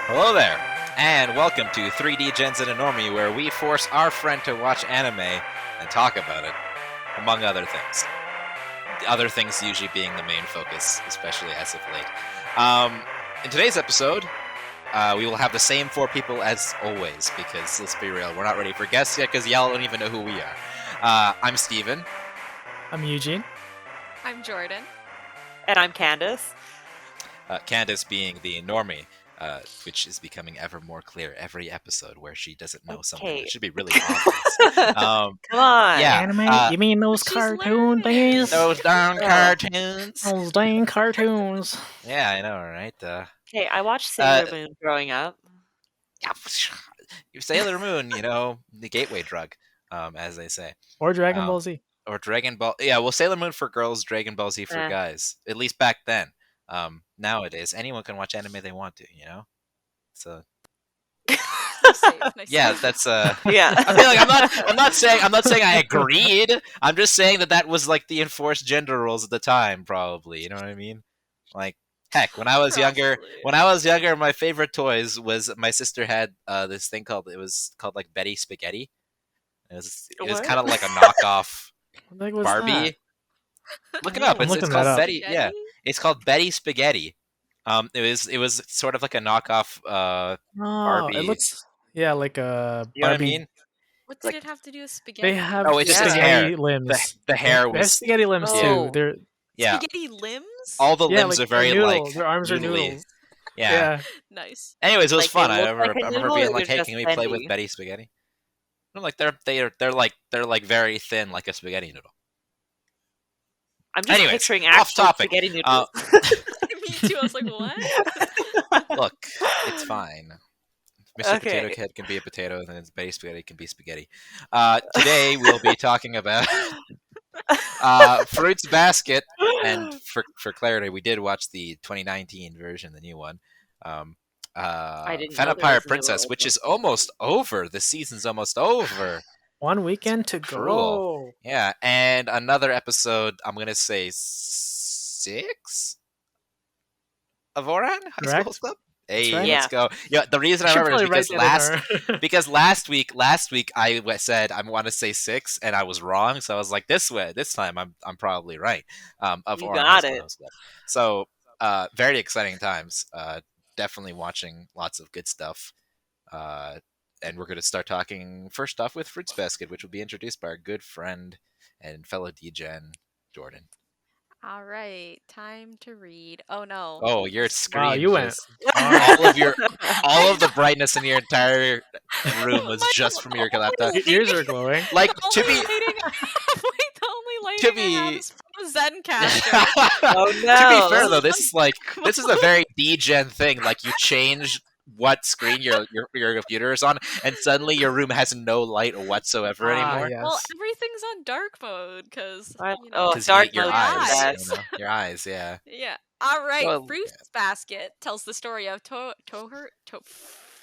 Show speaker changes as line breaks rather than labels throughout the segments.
Hello there, and welcome to 3D Gens and a Normie, where we force our friend to watch anime and talk about it, among other things. Other things usually being the main focus, especially as of late. In today's episode, we will have the same four people as always, because let's be real, we're not ready for guests yet, because y'all don't even know who we are. I'm Steven.
I'm Eugene.
I'm Jordan.
And I'm Candace.
Candace being the Normie. Which is becoming ever more clear every episode where she doesn't know something that should be really obvious.
Come on.
Yeah,
Anime? You mean those
She's
cartoon
learning.
thingies?
those darn cartoons.
Those dang cartoons.
Yeah, I know, right?
Okay, I watched Sailor Moon growing up.
Yeah, Sailor Moon, the gateway drug, as they say.
Or Dragon Ball Z.
Or Dragon Ball. Yeah, well, Sailor Moon for girls, Dragon Ball Z for guys. At least back then. Nowadays, anyone can watch anime they want to, So yeah, that's
Yeah.
I feel like I'm not saying I agreed. I'm just saying that was like the enforced gender roles at the time, probably. You know what I mean? Like, heck, when I was younger, my favorite toys was my sister had this thing called like Betty Spaghetti. It was kind of like a knockoff
What was
Barbie.
that?
Look it up. It's called Betty.
Spaghetti?
Yeah, it's called Betty Spaghetti. It was sort of like a knockoff Barbie.
It looks like a Barbie.
You know what I mean?
What did it have to do with spaghetti?
They have
it's just
spaghetti
hair.
limbs.
The hair
They have
was
spaghetti limbs too. They're
spaghetti limbs?
all the limbs
like
are very
noodles.
like
Their arms are
noodly.
noodles.
Yeah.
Nice.
Anyways, it was
Like,
fun.
they
I
look
remember,
like a
I remember
noodle,
being
or
like,
they're
"Hey,
just
can we play with
bendy?
Betty Spaghetti?" I'm like, they're like very thin, like a spaghetti noodle.
I'm just
Anyways,
picturing
off
actual
topic.
spaghetti noodles.
Me too. I was like, what?
Look, it's fine. Mr. Potato Head can be a potato, and then Betty Spaghetti can be spaghetti. Today we'll be talking about Fruits Basket, and for clarity, we did watch the 2019 version, the new one.
I didn't know
Fena
there
Pirate
was a new
Princess,
one.
which is almost over. The season's almost over.
one weekend to
Cruel.
go.
Yeah, and another episode. I'm gonna say 6 of Ouran High School
Correct.
Club. Hey,
right.
let's go. Yeah, the reason I
Should
remember is
probably
because
write that in our-
because last week I said I want to say 6 and I was wrong, so I was like this time I'm probably right. Of
You
Ouran
got
High School
it.
House Club. So very exciting times. Definitely watching lots of good stuff. And we're going to start talking first off with Fruits Basket, which will be introduced by our good friend and fellow DGen, Jordan.
All right, time to read. Oh no.
Oh, your screen.
Wow, you went.
All of the brightness in your entire room was just from your laptop.
Your ears are glowing.
Like
The
to
only
be
lighting the only
To
lighting I have
be-
is from a Zencaster.
Oh
To
no.
be fair though, this is a very DGen thing. Like you change what screen your computer is on, and suddenly your room has no light whatsoever anymore.
Yes.
Well, everything's on dark mode because
What?
you
Oh,
know,
'Cause
dark
your
mode
eyes,
is
your eyes, yeah.
yeah. All right,
Well,
Fruits Basket tells the story of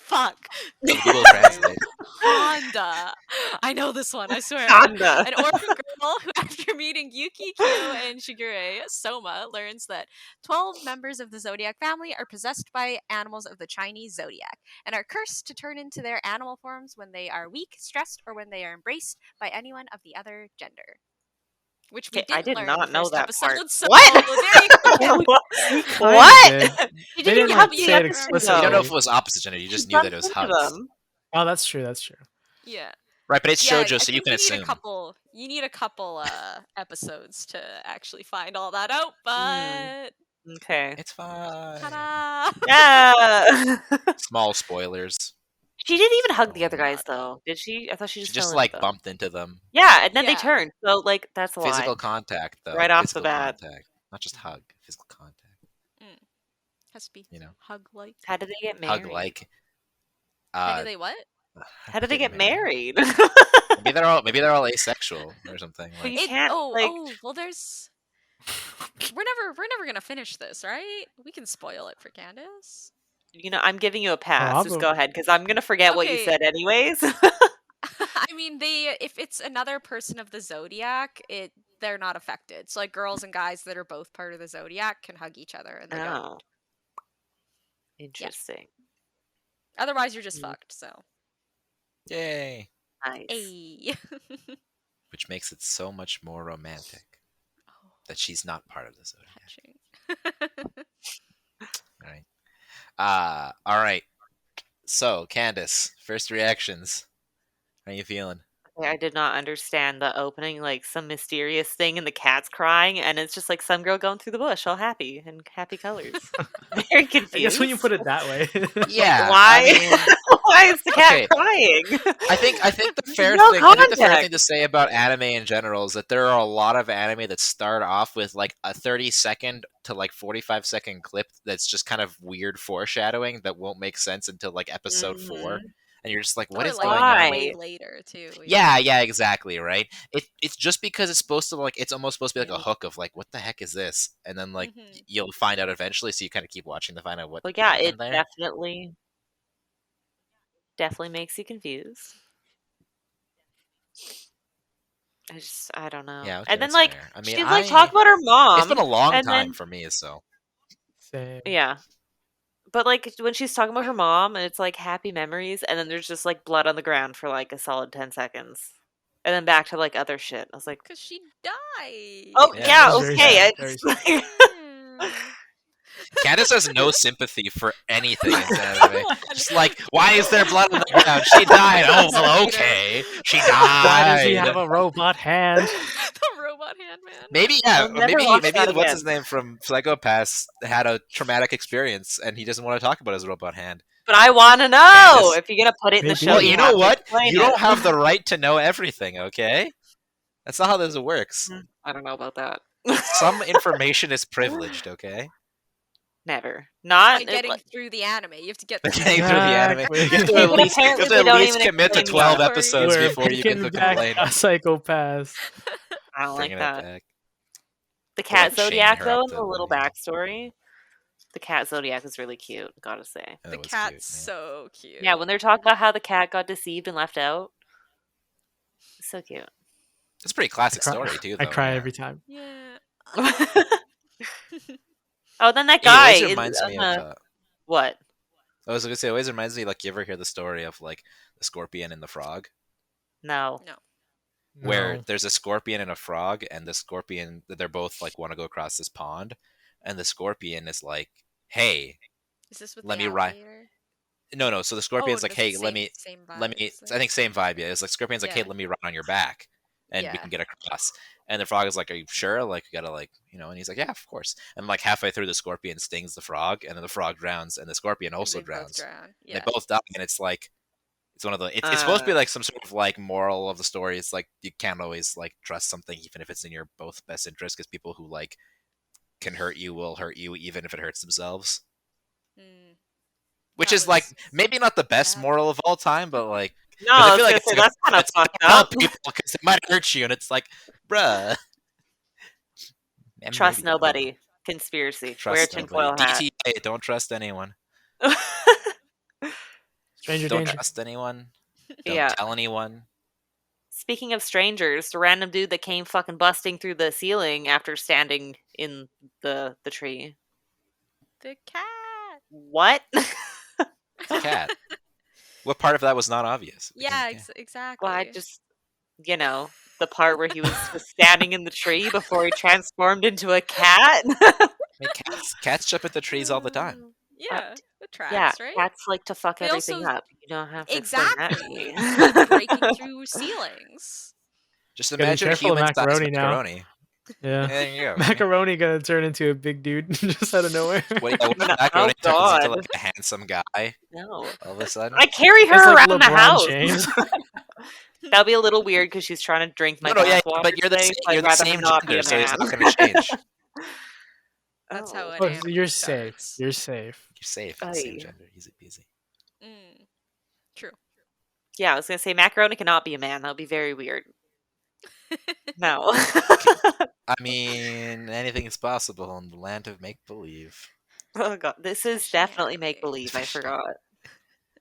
fuck.
Google Translate.
Honda. I know this one, I swear.
Honda.
An orphan girl who, after meeting Yuki, Kyo, and Shigure Soma, learns that 12 members of the Zodiac family are possessed by animals of the Chinese Zodiac and are cursed to turn into their animal forms when they are weak, stressed, or when they are embraced by anyone of the other gender. Which we
I
didn't
did
learn
not
in the
know
first
that
episode,
part.
so
What?
there you go.
What?
Did.
You
They
didn't
didn't
have
say it
the
explicitly.
You don't know if it was opposite gender. You just knew that it was hugs.
Oh, that's true. That's true.
Yeah.
Right, but it's
Yeah,
shoujo,
I
so you
think
can
need
assume.
you need a couple episodes to actually find all that out, but
Okay.
It's fine.
ta-da!
Yeah.
Small spoilers.
She didn't even hug the other guys, though, did she? I thought she
She
just
just
fell
like
into them.
bumped into them.
Yeah, and then they
Yeah.
turned. So, like, that's a
Physical
lie.
contact, though.
Right off the
Physical
bat.
contact. Not just hug. Physical contact.
Has to be hug-like.
How did they get married?
Hug like.
How do they what?
How did they get married?
Maybe they're all asexual or something.
But
Like,
you can't,
Well, there's. We're never gonna finish this, right? We can spoil it for Candace.
I'm giving you a pass.
I'll
Just
go-
go ahead, because I'm gonna forget what you
Okay.
said anyways.
I mean, if it's another person of the zodiac, they're not affected. So like girls and guys that are both part of the zodiac can hug each other, and they don't.
Oh. Interesting.
Otherwise, you're just fucked. So,
Yay!
Nice.
ayy.
Which makes it so much more romantic
Oh,
that she's not part of the Zodiac.
touching.
Right. All right. So, Candace, first reactions. How you feeling?
Okay, I did not understand the opening, like some mysterious thing and the cat's crying, and it's just like some girl going through the bush, all happy in happy colors. Very confused.
I guess when you put it that way.
Yeah.
Why?
I mean,
Why is the cat
Okay.
crying?
I think the fair
No
thing. I think the fair thing
context.
to say about anime in general is that there are a lot of anime that start off with like a 30-second to like 45-second clip that's just kind of weird foreshadowing that won't make sense until like episode 4,
Mhm.
and you're just like, what
Or
is
like
going on?
way
Why?
later too.
Yeah, exactly, right. It's just because it's supposed to like it's almost supposed to be like a
Mm.
hook of like what the heck is this, and then like
Mhm.
you'll find out eventually, so you kind of keep watching to find out what
Well, yeah, it
happened there.
definitely makes you confused. I don't know.
Yeah, okay,
And then
that's
like
fair. I mean,
she's like talking about her
it's been
mom,
a long
and
time
then
for me, so
Same.
yeah. But like when she's talking about her mom, and it's like happy memories, and then there's just like blood on the ground for like a solid 10 seconds. And then back to like other shit. I was like,
Because she died.
oh
Yeah,
yeah,
it's
very
okay.
sad,
I
very
just,
sad.
like,
Yeah.
Candace has no sympathy for anything in
Come
anime.
on.
Just like, why is there blood on the ground? She died. Oh well,
Peter.
okay, she
Why does he
died.
have a robot hand?
The robot hand man.
Maybe yeah,
I'll never
maybe
watch that
what's his
again.
name from Psychopaths had a traumatic experience and he doesn't want to talk about his robot hand.
But I want to know.
Candace.
If you're gonna put it in the
Maybe.
show,
Well,
you
you
have
know
to
what?
explain
You
it.
don't have the right to know everything. Okay, that's not how this works.
I don't know about that.
Some information is privileged. Okay,
Never. Not
By getting through the anime, you have to get through
getting through the anime,
Exactly.
you have to
Okay,
at
but
least,
apparently they don't even
commit to
explain
12
the
episodes
We're
before you get
bringing
to
back
complain.
a psychopath.
I don't like
Bringing it
that.
back.
The
We're, like,
cat
chaining
zodiac
her
though,
up
and
to
the little
the-
backstory. The cat zodiac is really cute. Gotta say.
That
The
was
cat's
cute, yeah.
so cute.
Yeah, when they're talking about how the cat got deceived and left out, it's so cute.
It's a pretty classic story too, though.
I cry
yeah.
every time.
Yeah.
Oh, then that
It
guy
always
is
reminds me of.
what?
I was gonna say, it always reminds me, like, you ever hear the story of like the scorpion and the frog,
No.
No.
where
No.
there's a scorpion and a frog, and the scorpion, they're both like want to go across this pond, and the scorpion is like, "Hey,
Is this with
let
the
me ride."
alligator?
No. So the scorpion's like,
does it
"Hey, let me,
same
let me."
vibes
I think same vibe. Yeah, it's like scorpion's like, "Hey,
Yeah.
let me ride on your back, and we
Yeah.
can get across." And the frog is like, "Are you sure? Like, you gotta like, and he's like, "Yeah, of course." And like halfway through, the scorpion stings the frog, and then the frog drowns, and the scorpion also
They both
drowns.
drown.
And
Yeah.
they both die, and it's like it's one of the it's supposed to be like some sort of like moral of the story. It's like you can't always like trust something even if it's in your both best interest, because people who like can hurt you will hurt you even if it hurts themselves.
Mm.
Which
That
is like
was
maybe not the best
sad.
moral of all time, but like
No,
'cause
I was gonna say that's kind of
it's like
fucked
help
up.
people because they might hurt you, and it's like, bruh. And
Trust
maybe,
nobody. Conspiracy. Wear a
Trust nobody.
tinfoil hat.
DTA, don't trust anyone.
Stranger
Don't
danger.
trust anyone. Don't
Yeah.
tell anyone.
Speaking of strangers, the random dude that came fucking busting through the ceiling after standing in the tree.
The cat.
What?
The cat. What part of that was not obvious?
Yeah,
Because,
exactly.
Well, I just, the part where he was just standing in the tree before he transformed into a cat.
I mean, cats jump at the trees all the time.
Yeah, the tracks,
Yeah,
right?
cats like to fuck
They
everything
also-
up. You don't have to explain that to
Exactly.
me.
Breaking through ceilings.
Just
Gotta be
imagine
careful of
human-sized
macaroni now.
macaroni.
Yeah.
There you go.
Macaroni gonna turn into a big dude just out of nowhere.
What if
No,
macaroni
oh
turns into
God.
like a handsome guy
No.
all of a sudden?
I carry her
It's like
around the
LeBron
house.
James.
That'll be a little weird because she's trying to drink my
Yeah,
bathwater
but you're the
today,
same,
so
you're
I'd
the
rather
same
him not be
gender,
a
so it's
man.
not going to change.
That's how it
Oh,
is.
so you're safe. You're safe.
You're safe. You're the same
Aye.
gender. Easy peasy.
True.
Yeah, I was gonna say macaroni cannot be a man. That would be very weird. No.
I mean, anything is possible in the land of make believe.
Oh God, this is
Especially
definitely
anime.
make believe. I forgot.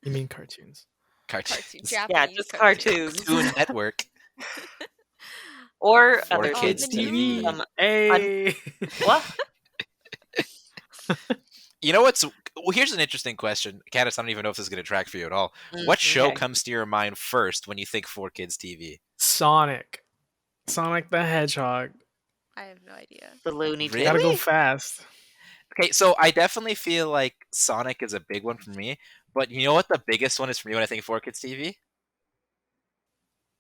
You mean cartoons?
Cartoons.
Yeah,
Japanese
just
cartoons.
Cartoon Network.
Or
For
other
kids
things.
TV.
Some
Hey.
what?
You know what's Well, here's an interesting question. Candace, I don't even know if this is going to track for you at all. What show
Okay.
comes to your mind first when you think 4Kids TV?
Sonic the Hedgehog.
I have no idea.
The Looney Tunes.
Really?
Gotta go fast.
Okay, so I definitely feel like Sonic is a big one for me. But you know what the biggest one is for me when I think 4Kids TV?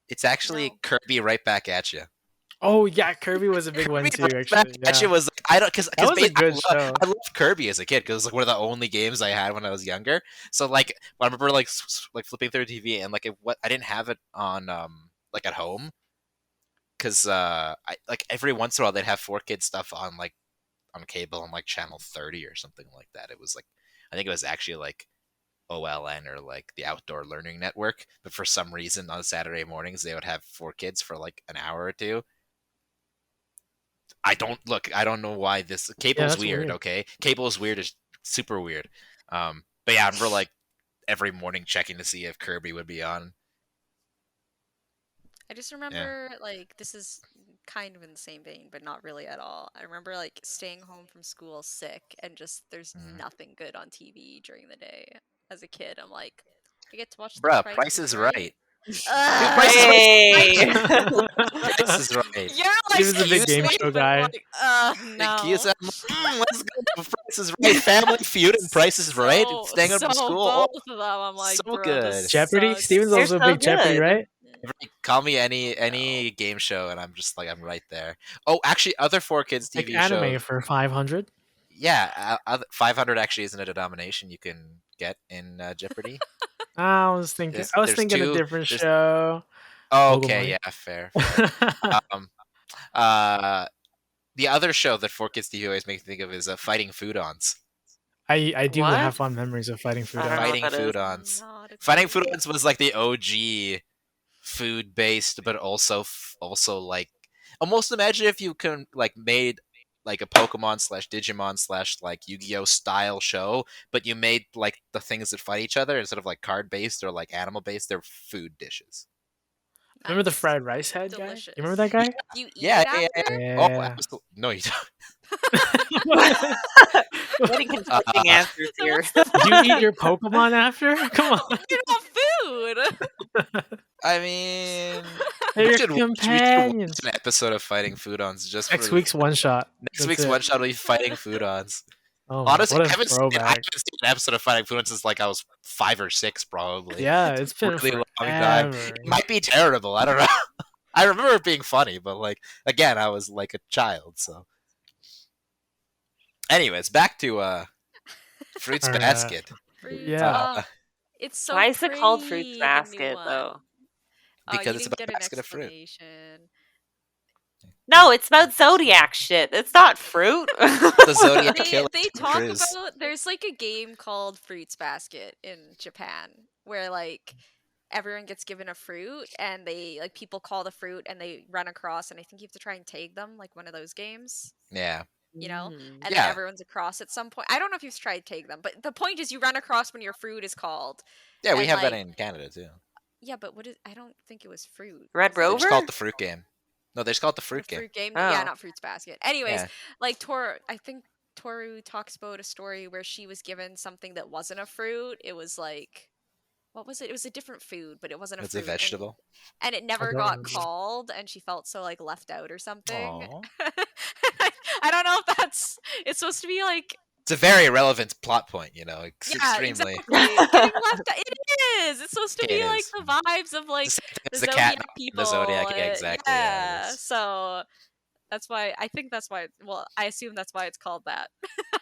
It's actually
No.
Kirby Right Back at You.
Oh yeah, Kirby was a big one
Kirby
too.
Right Back
Actually,
at You
yeah.
was like, I don't because
That was a good show.
I loved Kirby as a kid because it was like one of the only games I had when I was younger. So like I remember like like flipping through the TV and like I didn't have it on like at home because I like every once in a while they'd have 4Kids stuff on like on cable on like channel 30 or something like that. It was like I think it was actually like OLN or like the Outdoor Learning Network, but for some reason on Saturday mornings they would have 4Kids for like an hour or two. I don't know why this cable's
that's
weird,
weird.
okay? Cable is weird, is super weird. But yeah, I remember like every morning checking to see if Kirby would be on.
I just remember like this is kind of in the same vein, but not really at all. I remember like staying home from school sick and just there's nothing good on TV during the day. As a kid, I'm like, I get to watch the
Bruh,
Price,
Price is Right.
Ugh.
Price is
Hey!
Price is Right.
You're like,
Steven's a big game
"Excuse
show
me," but
guy.
I'm like,
Kids,
no.
I'm like, let's go. Price is Right. Family Feud and Price is Right. Staying home from school.
Both
Oh,
of them. I'm like,
so
bro,
good.
this
Jeopardy.
sucks.
Steven's
They're
also a
so
big Jeopardy,
good.
right?
Call me any game show, and I'm just like I'm right there. Oh, actually, other 4Kids
Like
TV
anime
shows.
for 500.
Yeah, 500 actually isn't a denomination you can get in Jeopardy.
I was thinking.
There's-
I was
there's
thinking a
two-
different
there's-
show.
Oh,
Mogul
okay,
Money.
yeah, fair. um, uh, the other show that 4Kids TV always makes me think of is Fighting Foodons.
I do
What?
have fond memories of fighting food.
I don't know
Fighting
what that is.
Foodons.
Not a
Fighting
clue.
Foodons was like the OG food based, but also like almost imagine if you can like made like a Pokemon slash Digimon slash like Yu-Gi-Oh style show, but you made like the things that fight each other instead of like card based or like animal based, they're food dishes.
Remember the
Nice.
fried rice head guy?
Delicious.
You remember that guy?
You eat
Yeah,
it
yeah,
after?
yeah. Oh,
Yeah.
absolutely. No, you don't.
Getting conflicting answers here.
Do you eat your Pokemon after? Come on.
You're not food.
I mean,
They're
we
your
should watch
companions.
an episode of Fighting Foodons just
Next
for
week's one shot.
next
That's
week's
it.
one shot will be Fighting Foodons.
Oh, my-
Honestly,
what
I
a
haven't seen
throwback.
an episode of Fighting Foodons since like I was 5 or 6, probably.
Yeah, it's been
really long
forever.
time. It might be terrible. I don't know. I remember it being funny, but like again, I was like a child. So, anyways, back to Fruits
Alright.
Basket.
Fruits.
Yeah.
Oh, it's so
Why is it called
pretty,
Fruits
the new
Basket,
one.
though?
Because
you
it's
didn't
about
get
a
an
basket of fruit.
explanation.
No, it's about Zodiac shit. It's not fruit.
The Zodiac
They,
Killer.
they talk
Cruise.
about there's like a game called Fruits Basket in Japan where like everyone gets given a fruit and they like people call the fruit and they run across and I think you have to try and tag them like one of those games.
Yeah.
You know?
Mm.
And
Yeah.
then everyone's across at some point. I don't know if you've tried tag them, but the point is you run across when your fruit is called.
Yeah, we
And,
have that
like,
in Canada too.
Yeah, but what is I don't think it was fruit.
Red
was it?
They just call
Rover?
it the fruit game. No, they just call it the
The
fruit game.
fruit game?
Oh.
Yeah, not Fruits Basket. Anyways,
Yeah.
like I think Toru talks about a story where she was given something that wasn't a fruit. It was like what was it? It was a different food, but it wasn't a
It's a
fruit.
vegetable.
And it never
don't
got
remember.
called and she felt so like left out or something.
Aw.
I don't know if that's it's supposed to be like
It's a very relevant plot point, you know. It's
yeah,
extremely.
exactly. Getting left out. It is. It's supposed to
It
be like
is.
the vibes of like
It's the same thing
the
as the
Zodiac
cat.
people.
The Zodiac, yeah, exactly. Yeah,
Yeah.
it is.
So that's why I think that's why. Well, I assume that's why it's called that.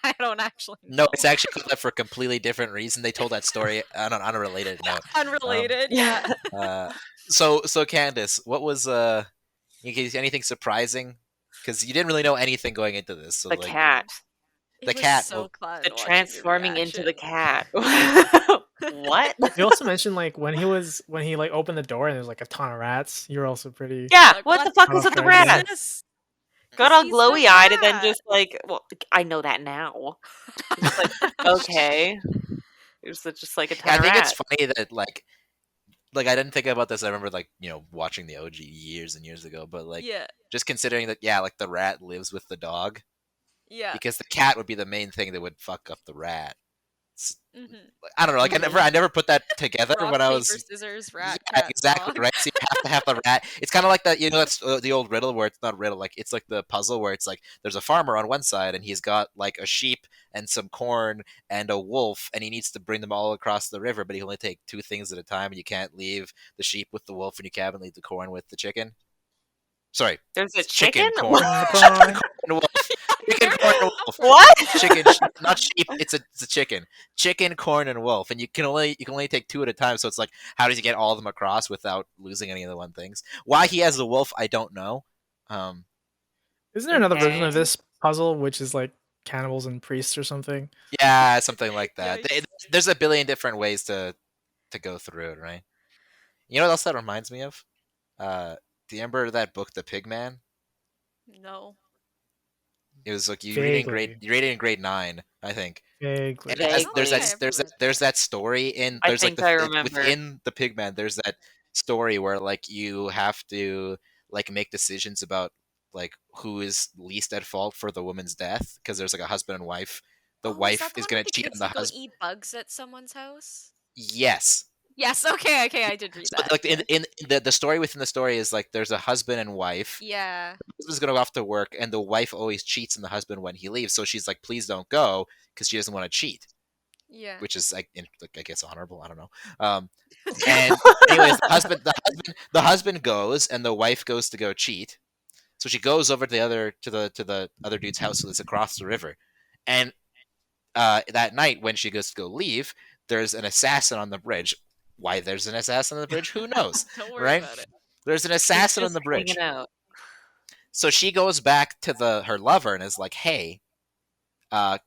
I don't actually know.
No, it's actually called that for a completely different reason. They told that story on an unrelated note.
Unrelated. Yeah.
So Candace, what was anything surprising? Because you didn't really know anything going into this. So
The
like,
cat.
It
The
was
cat
So
will-
fun
The
watching your
transforming into the
reaction.
cat. What?
You also mentioned like when he like opened the door and there's like a ton of rats. You're also pretty.
Yeah,
Like,
what the
what
fuck
the
was with the
fuck is
rats?
This-
Got all
he's the
glowy eyed and then
rat.
just like, well, I know that now. Just like, okay. It was just like a ton
I
of
think
rats.
it's funny that like I didn't think about this. I remember like watching the OG years and years ago, but like
Yeah.
just considering that like the rat lives with the dog
Yeah.
because the cat would be the main thing that would fuck up the rat.
Mm-hmm.
I don't know. Like I never put that together
Rock,
when I
paper,
was.
scissors, rat,
Yeah,
cat,
exactly
dog.
right. So you have to have the rat. It's kind of like that. That's the old riddle where it's not riddle. Like it's like the puzzle where it's like there's a farmer on one side and he's got like a sheep and some corn and a wolf and he needs to bring them all across the river, but he can only take two things at a time. And you can't leave the sheep with the wolf and you can't leave the corn with the chicken. Sorry,
There's a
it's
chicken?
corn.
Corn and the
Chicken,
corn.
corn, and wolf. Chicken, corn, and wolf.
What?
Chicken, not sheep. It's a chicken. Chicken, corn, and wolf. And you can only take two at a time. So it's like, how does he get all of them across without losing any of the one things? Why he has the wolf, I don't know.
Isn't there another version of
Okay.
this puzzle which is like cannibals and priests or something?
Yeah, something like that.
Yikes.
There's a billion different ways to go through it, right? You know what else that reminds me of? Do you remember that book, The Pig Man?
No.
It was like you
Vaguely.
read it in grade 9, I think.
Vaguely.
And it has,
I don't
there's
think
that
I ever
there's that
read
there's that story in
I
there's like
think I remember.
within the Pigman there's that story where like you have to like make decisions about like who is least at fault for the woman's death because there's like a husband and wife. The
Oh, is
wife
that the
is
one
gonna
with the
cheat
kids
on the
that go
husband.
eat bugs at someone's house?
Yes.
Yes. Okay. I did read
So
that.
like
Yeah.
in the story within the story is like there's a husband and wife.
Yeah.
The husband's gonna go off to work and the wife always cheats on the husband when he leaves. So she's like, please don't go because she doesn't want to cheat.
Yeah.
Which is like, I guess honorable. I don't know. And anyways, the husband goes, and the wife goes to go cheat. So she goes over to the other dude's house that's across the river, and that night when she goes to go leave, there's an assassin on the bridge. Why there's an assassin on the bridge? Who knows,
Don't worry
right?
about it.
There's an
He's
assassin on
just
the bridge.
hanging out.
So she goes back to her lover and is like, "Hey, uh,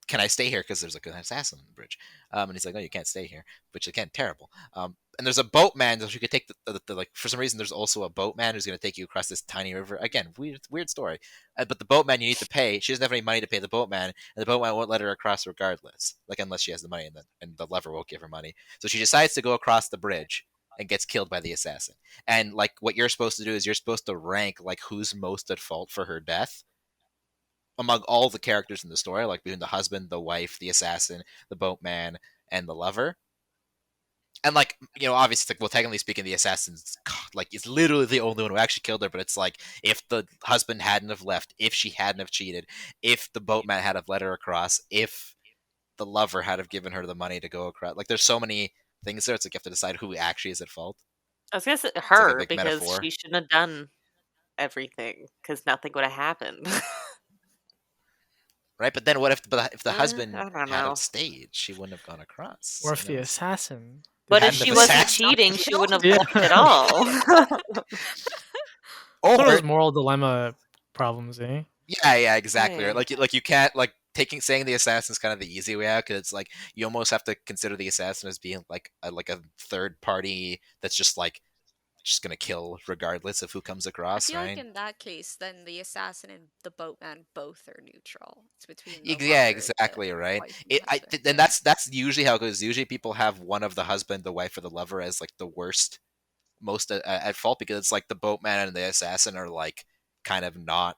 can I stay here? Because there's like an assassin on the bridge." And he's like, "No, you can't stay here," which again, terrible. And there's a boatman that you could take the like. For some reason, there's also a boatman who's going to take you across this tiny river. Again, weird story. But the boatman you need to pay. She doesn't have any money to pay the boatman, and the boatman won't let her across regardless. Like unless she has the money, and the lover won't give her money. So she decides to go across the bridge and gets killed by the assassin. And like what you're supposed to do is you're supposed to rank like who's most at fault for her death among all the characters in the story, like between the husband, the wife, the assassin, the boatman, and the lover. And like, obviously, it's like, well, technically speaking, the assassin's like is literally the only one who actually killed her. But it's like, if the husband hadn't have left, if she hadn't have cheated, if the boatman had have let her across, if the lover had have given her the money to go across, like, there's so many things there. It's like you have to decide who actually is at fault.
I was gonna say
It's like a
her
big
because
metaphor.
she shouldn't have done everything because nothing would have happened.
Right, but then what if the husband
I don't
had
know.
have stayed? She wouldn't have gone across.
Or if the assassin.
But if
hadn't
she
have
wasn't
assassin-
cheating, she wouldn't have
Yeah.
left at all.
One of
Or
those moral dilemma problems, eh?
yeah, exactly.
Yeah.
Right? Like you can't like saying the assassin is kind of the easy way out because it's like you almost have to consider the assassin as being like a third party that's just gonna kill regardless of who comes
I
across,
feel
right?
like in that case, then the assassin and the boatman both are neutral. It's between the
Yeah,
lover,
exactly,
the
right.
wife, and the husband.
And that's usually how it goes. Usually, people have one of the husband, the wife, or the lover as like the worst, most at fault because it's like the boatman and the assassin are like kind of not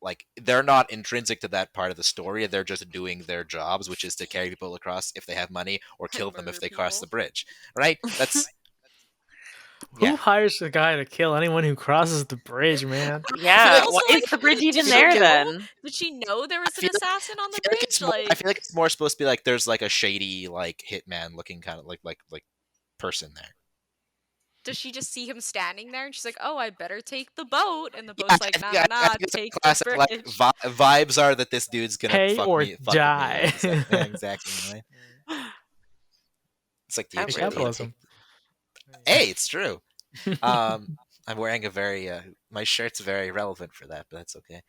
like they're not intrinsic to that part of the story. They're just doing their jobs, which is to carry people across if they have money or
And
kill them if
murder
they cross
people.
the bridge. Right? That's
Who
yeah.
hires the guy to kill anyone who crosses the bridge, man?
Yeah,
Also,
why
like,
is the bridge
did
even
she
there
know-
then?
Did she know there was
I
an
feel like-
assassin on the
I feel like
bridge?
it's more, I feel like it's more supposed to be like there's like a shady like hitman looking kind of like person there.
Does she just see him standing there and she's like, "Oh, I better take the boat," and the
Yeah,
boat's like,
I
"Nah,
think
nah,
it's a
take the
classic,
bridge."
like, vibes are that this dude's gonna
Pay
fuck
or
me, fuck
die.
with me. Yeah, exactly. Right? It's like the
Outrageous.
Capitalism.
Hey, it's true. I'm wearing a very my shirt's very relevant for that, but that's okay.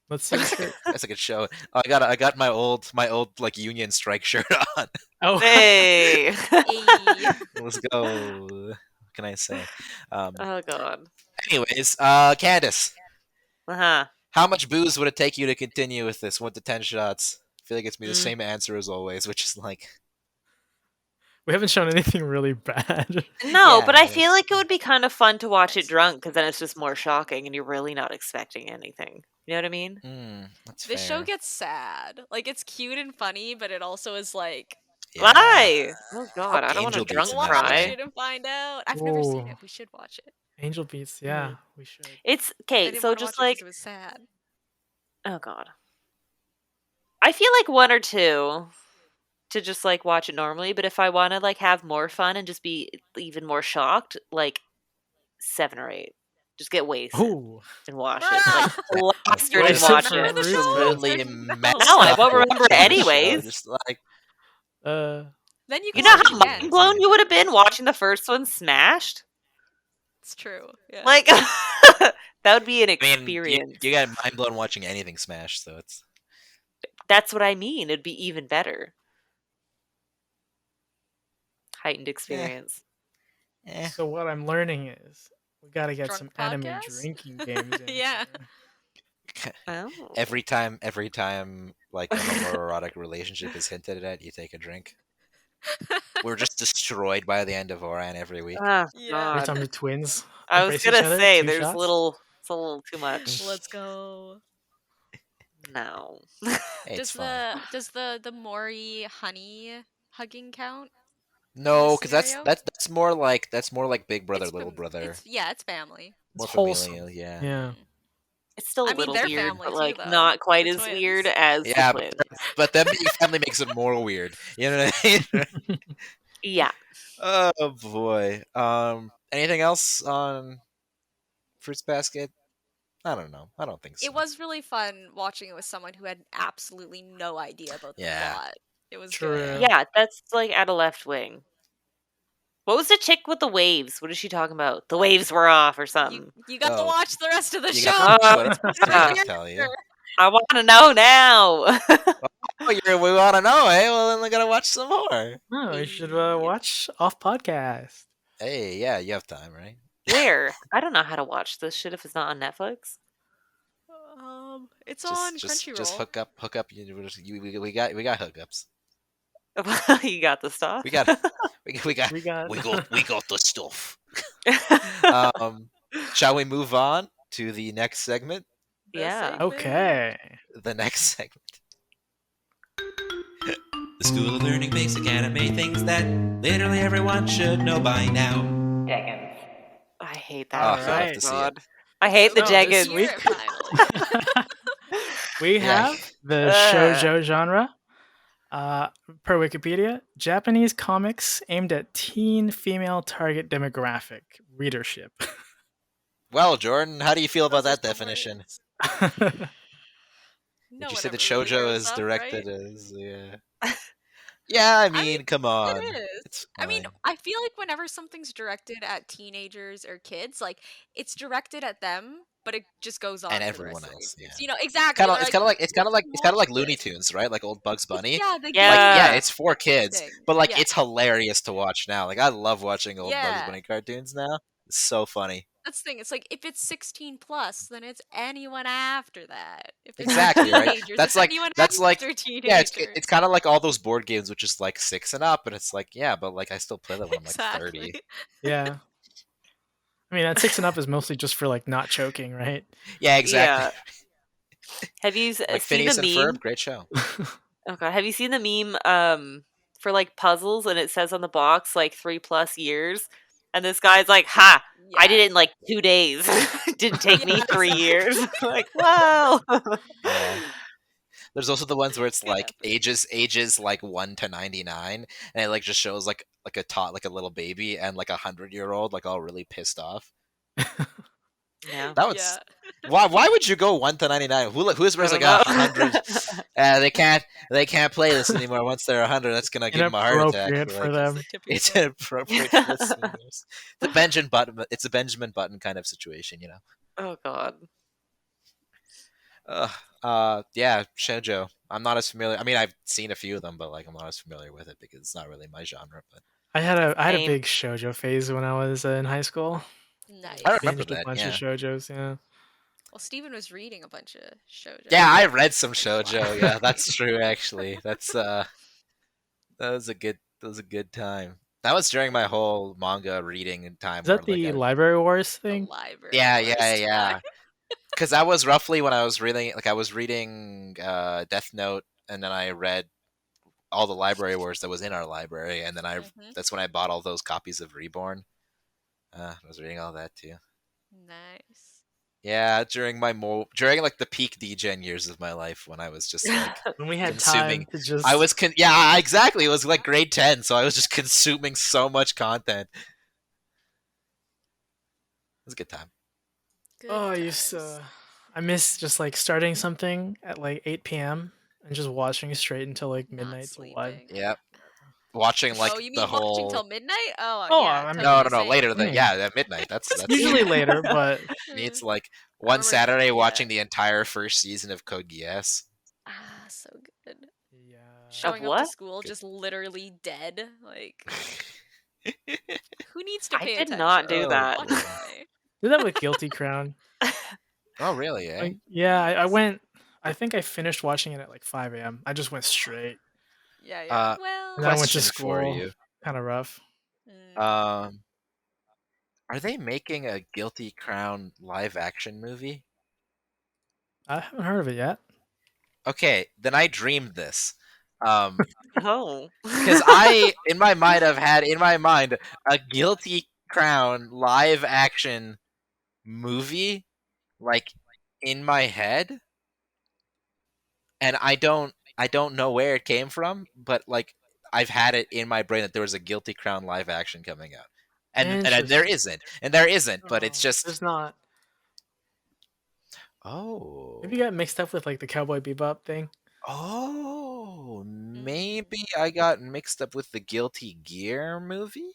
Let's see the shirt.
That's a good show. Oh, I got my old like Union Strike shirt on.
Oh,
Hey.
Ayy.
Let's go. What can I say?
Oh god.
Anyways, Candace,
Uh-huh.
how much booze would it take you to continue with this? 1 to 10 shots. I feel like it's me the
Mm.
same answer as always, which is like
we haven't shown anything really bad.
No,
Yeah,
but I
that's
feel like it would be kind of fun to watch it drunk because then it's just more shocking and you're really not expecting anything. You know what I mean?
That's
This
fair.
show gets sad. Like, it's cute and funny, but it also is like,
Yeah.
Why? Oh God, I don't want a
Angel Beats
drunk
in that
watch
show.
cry.
it and find out. I've never seen
Oh,
it. We should watch it.
Angel Beats. Yeah, we should.
It's
I
okay.
didn't
So
want to
just
watch it because
like,
it was sad.
oh God, I feel like 1 or 2 to just like watch it normally. But if I want to like have more fun and just be even more shocked, like 7 or 8, just get wasted
Oh,
and watch it. Like plastered and
Wasted
watch
for
it.
Remember the show?
Totally
Then
messed
No, I
up
won't remember it
watching the show.
anyways.
Just like
uh,
Then you
You
can
know
watch
how
it again.
mind blown you would have been watching the first one smashed?
It's true. Yeah.
Like that would be an
I mean,
experience.
you got mind blown watching anything Smash, so it's
That's what I mean. It'd be even better. Heightened experience.
so what I'm learning is we gotta get
Drunk
some anime
podcast?
drinking games in.
Yeah.
Oh.
every time like a homoerotic relationship is hinted at, you take a drink. We're just destroyed by the end of Ouran every week.
Oh,
Yeah.
Every time
God.
the twins
I was
embrace
gonna
each other,
say
2
it's
shots.
a little too much.
Let's go.
No.
Hey, it's
Does
fine.
the Mori honey hugging count?
No,
this
because that's
scenario?
that's more like Big Brother, Little Brother,
It's family.
more
It's wholesome.
familial. Yeah.
Yeah.
Mm.
It's still a
I mean,
little
they're
weird,
family
but
too,
like
though.
not quite
They're
as
twins.
weird as
Yeah,
the twins.
but them being family makes it more weird. You know what I mean?
Yeah.
Oh boy. Anything else on Fruits Basket? I don't know. I don't think so.
It was really fun watching it with someone who had absolutely no idea about the
Yeah.
plot. It was
True.
good.
Yeah, that's like at a left wing. What was the chick with the waves? What is she talking about? The waves were off or something.
You got to
Oh.
watch the rest of the
You
show.
got
Oh,
what
It's
I
for
can
your
tell you.
character.
I want to know now.
Oh, we want to know, eh? Well, then we gotta watch some more.
No, we should
Hey.
watch off podcast.
Hey, yeah, you have time, right?
Where? I don't know how to watch this shit if it's not on Netflix.
It's on
Just
Crunchyroll.
hook up. We got hookups.
You got the stuff.
We got
We got
we got the stuff. Shall we move on to the next segment?
Yeah.
okay.
The next segment.
The School of Learning Basic Anime, things that literally everyone should know by now.
Degens. I hate that.
All
Oh, you'll have
right.
to see it.
God. I hate the
No, this
Degens.
week-
Hear it finally.
We
Yeah.
have the shoujo genre. Per Wikipedia, Japanese comics aimed at teen female target demographic readership.
Well, Jordan, how do you feel about
Those are
that
some
definition?
words.
Would
No
you
one
say that
ever really
shoujo
grows
is
up,
directed
right?
as yeah, I mean, come on.
It is.
It's
I mean,
fine.
I feel like whenever something's directed at teenagers or kids, like it's directed at them, but it just goes on
And
for
everyone
the rest
else,
of the
yeah.
readers. You know, exactly.
It's kind of like
watch
Looney
this.
Tunes, right? Like old Bugs Bunny.
Yeah, they
Yeah.
Like
give
yeah, it's for kids,
thing.
but like
Yeah.
it's hilarious to watch now. Like I love watching old Bugs
Yeah.
Bunny cartoons now. It's so funny.
That's the thing. It's like if it's 16 plus, then it's anyone after that. If it's
Exactly, right?
teenagers,
That's
it's
like
anyone
that's like
after teenagers.
yeah, it's kind of like all those board games which is like 6 and up, and it's like yeah, but like I still play them when I'm like 30.
Exactly.
Yeah. I mean, that 6 and up is mostly just for like not choking, right?
Yeah, exactly.
Have you
Like
seen
Phineas and
the
Ferb,
meme?
great show.
Oh God, have you seen the meme for like puzzles and it says on the box like 3+ years, and this guy's like, "Ha! I did it in like 2 days. It didn't take me
Yeah,
3
exactly.
years." Like, wow.
Yeah. There's also the ones where it's
Could
like
happen.
ages like 1 to 99, and it like just shows like a little baby and like 100-year-old like all really pissed off.
Yeah.
That was
Yeah.
why would you go 1 to 99? Who's
I
like
don't know.
100? They can't play this anymore once they're 100. That's gonna give them a heart attack.
Inappropriate for
Like,
them.
It's the tipping
it's
point.
inappropriate for the seniors. It's a Benjamin Button kind of situation, you know.
Oh God.
Yeah, shoujo. I'm not as familiar. I mean, I've seen a few of them, but like I'm not as familiar with it because it's not really my genre. But
I had a
Same.
big shoujo phase when I was in high school.
Nice.
I remember
Binged a
that.
bunch
Yeah,
of shoujos. Yeah.
Well, Steven was reading a bunch of shoujo.
yeah, I read some shoujo. Yeah, that's true. Actually, that was a good time. That was during my whole manga reading time.
Is that
where,
the
like,
Library Wars
The
thing?
library.
yeah,
was
yeah, yeah. because that was roughly when I was reading. Like I was reading Death Note, and then I read all the Library Wars that was in our library, and then that's when I bought all those copies of Reborn. I was reading all that too.
Nice.
Yeah, during like the peak DGen years of my life when I was just like
When we had
consuming.
time to just.
I was yeah, exactly. It was like grade 10, so I was just consuming so much content. It was a good time.
Good
Oh,
times.
I miss just like starting something at like 8 p.m. and just watching straight until like
Not
midnight to 1.
sleeping.
Yep. Watching like
Oh, you
the
mean watching
whole.
till midnight? Oh,
Oh,
yeah.
I mean,
No,
Totally
later
same.
than
Mm.
at midnight. That's
Usually later, but
it's
Mm.
like
I
one
remember-
Saturday
yeah.
watching the entire first season of Code Geass.
Ah, so good.
yeah.
Showing up
what?
to school
Good.
just literally dead. Like, who needs to
I
pay
did
attention?
not do
Oh,
that.
Watch
boy.
anime.
Did that with Guilty Crown.
Oh, really? Eh?
Like, yeah, I
Nice.
went. I think I finished watching it at like 5 a.m. I just went straight,
Yeah.
Uh,
Well.
and then I went to
Question for
school.
you.
Kind of rough.
mm,
Are they making a Guilty Crown live action movie?
I haven't heard of it yet.
Okay, then I dreamed this.
Oh.
Because I, in my mind, have had in my mind a Guilty Crown live action movie, like in my head, and I don't know where it came from, but like I've had it in my brain that there was a Guilty Crown live action coming out, and there
Interesting.
isn't, but it's
Oh,
just
there's not.
oh.
Maybe you got mixed up with like the Cowboy Bebop thing.
Oh, maybe I got mixed up with the Guilty Gear movie?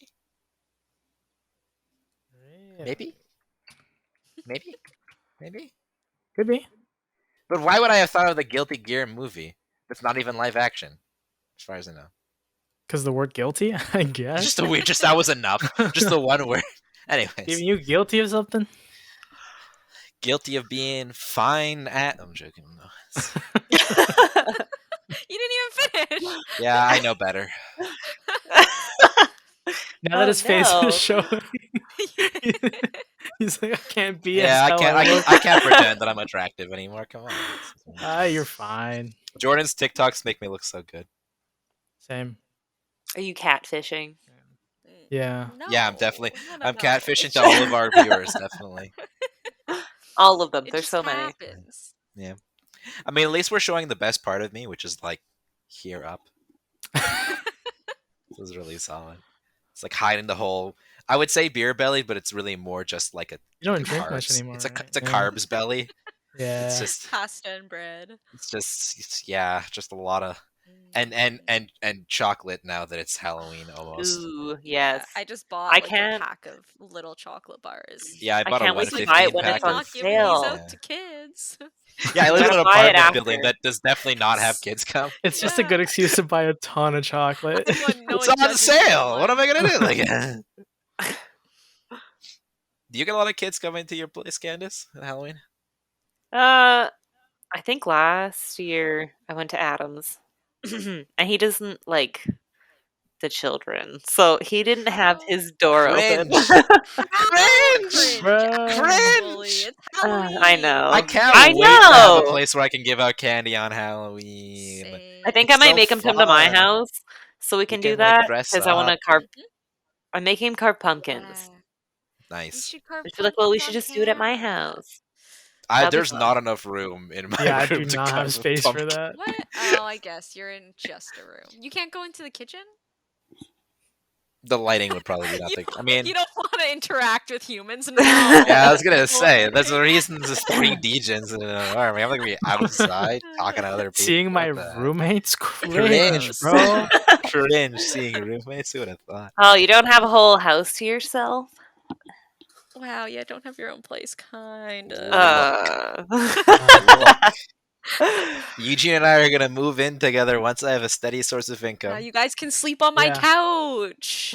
Yeah.
Maybe? Maybe?
Could be.
But why would I have thought of the Guilty Gear movie? That's not even live action, as far as I know.
Because the word guilty, I guess.
Just that was enough. Just the one word. Anyways,
Giving you guilty of something?
guilty of being fine at. I'm joking. No.
You didn't even finish.
Yeah, I know better.
Now that his face
no.
is showing, he's like, I can't be
Yeah,
as how I look.
I can't pretend that I'm attractive anymore. Come on.
You're fine.
Jordan's TikToks make me look so good.
Same.
Are you catfishing?
Yeah.
No,
Yeah, I'm definitely.
no,
I'm
no.
catfishing
It
to all of our viewers, definitely.
All of them.
It
There's
just
so many.
happens.
Yeah. I mean, at least we're showing the best part of me, which is like here up. This is really solid. It's like hiding the whole. I would say beer belly, but it's really more just like a.
You don't
like
drink much
carbs.
anymore.
It's a
right?
it's a
Yeah.
carbs belly.
Yeah.
It's just
Pasta and bread.
just a lot of and chocolate now that it's Halloween almost.
Ooh,
Yeah,
yes.
I just bought
I
like
can't-
a pack of little chocolate bars.
Yeah, I bought
can't
a
wait to
115
buy it when
pack
it's on
I'm
of-
not giving these
sale.
out
Yeah.
to kids.
Yeah, I
You
live in
gotta
an
buy it
apartment building
after.
that does definitely not have kids come.
It's just a
Yeah.
good excuse to buy a ton of chocolate.
No
It's
one
on
judges you
sale.
online.
What am I gonna do? Like, do you get a lot of kids coming to your place, Candace, at Halloween?
I think last year I went to Adam's, and he doesn't like the children, so he didn't have his door open.
Cringe.
Cringe!
Bruh.
Absolutely. It's Halloween.
I know.
I can't
I
wait to have a
know.
place where I can give out candy on Halloween.
Same.
I think
It's
I might
so
make him come to my
fun.
house so we can do
can, like,
that
dress
because I want to
up.
carve. I'm making him carve pumpkins.
Yeah. You
Nice.
should carve
I feel like, well, we
pumpkins
should
on
just do it at my
camera.
house. That'll be
There's
fun.
not enough room in my
Yeah, I
room
do
to
not have
carve a
space for
pumpkin.
that.
What? Oh, I guess you're in just a room. You can't go into the kitchen?
The lighting would probably be nothing. I mean,
You don't want to interact with humans. No.
yeah, I was gonna
People-
say that's the reason there's 3 Degens in an army. I'm not gonna be outside talking to other people.
Seeing my
What the heck?
roommates
Cringe.
cringe, bro.
Cringe seeing roommates. Who would have thought?
Oh, you don't have a whole house to yourself?
Wow, yeah, don't have your own place, kind of.
Eugene and I are gonna move in together once I have a steady source of income.
Yeah, you guys can sleep on my
Yeah.
couch.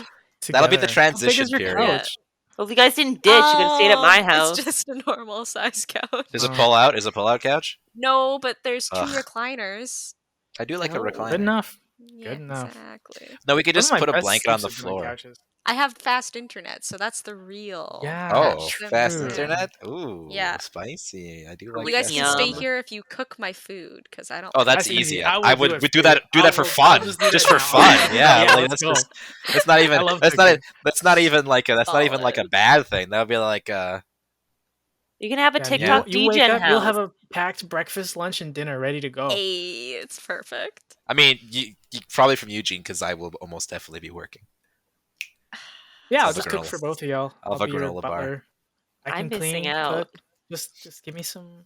That'll be the
Together. How big
transition
is your
period.
couch?
Well, if you guys didn't ditch, you could have stayed at my house.
It's just a normal size couch.
Is a pull out? Is a pull out couch?
No, but there's 2
Ugh.
recliners.
I do like a
Oh,
recliner.
Good enough.
Yeah,
Good enough.
exactly.
No, we could
One of
just
my
put a
best
blanket on the
sleeps is my
floor.
couches.
I have fast internet, so that's the real.
Yeah.
Oh,
catch.
fast
True.
internet? Ooh,
Yeah.
spicy. I do
You
like
guys
that.
can stay
Yum.
here if you cook my food, because I don't.
Oh,
like
that's
That's easy.
easy.
I will
I
do
would
it
we
for you.
do that for
I'll
fun,
just do
just
that
for
now.
fun. Yeah,
Yeah,
like
let's
that's
go.
just that's not even
I love
that's not
cooking.
that's not even like a
Solid.
bad thing. That would be like
You can have a
Yeah,
TikTok
you wake
DGen
up, you'll have
house.
a packed breakfast, lunch, and dinner ready to go.
Hey, it's perfect.
I mean, you probably from Eugene because I will almost definitely be working.
Yeah,
I'll
I'll
have a
just cook
granola-
for both of y'all.
I'll have
I'll
a
be your
granola bar.
butler. I
I'm
can
missing
clean,
out.
cook. Just give me some.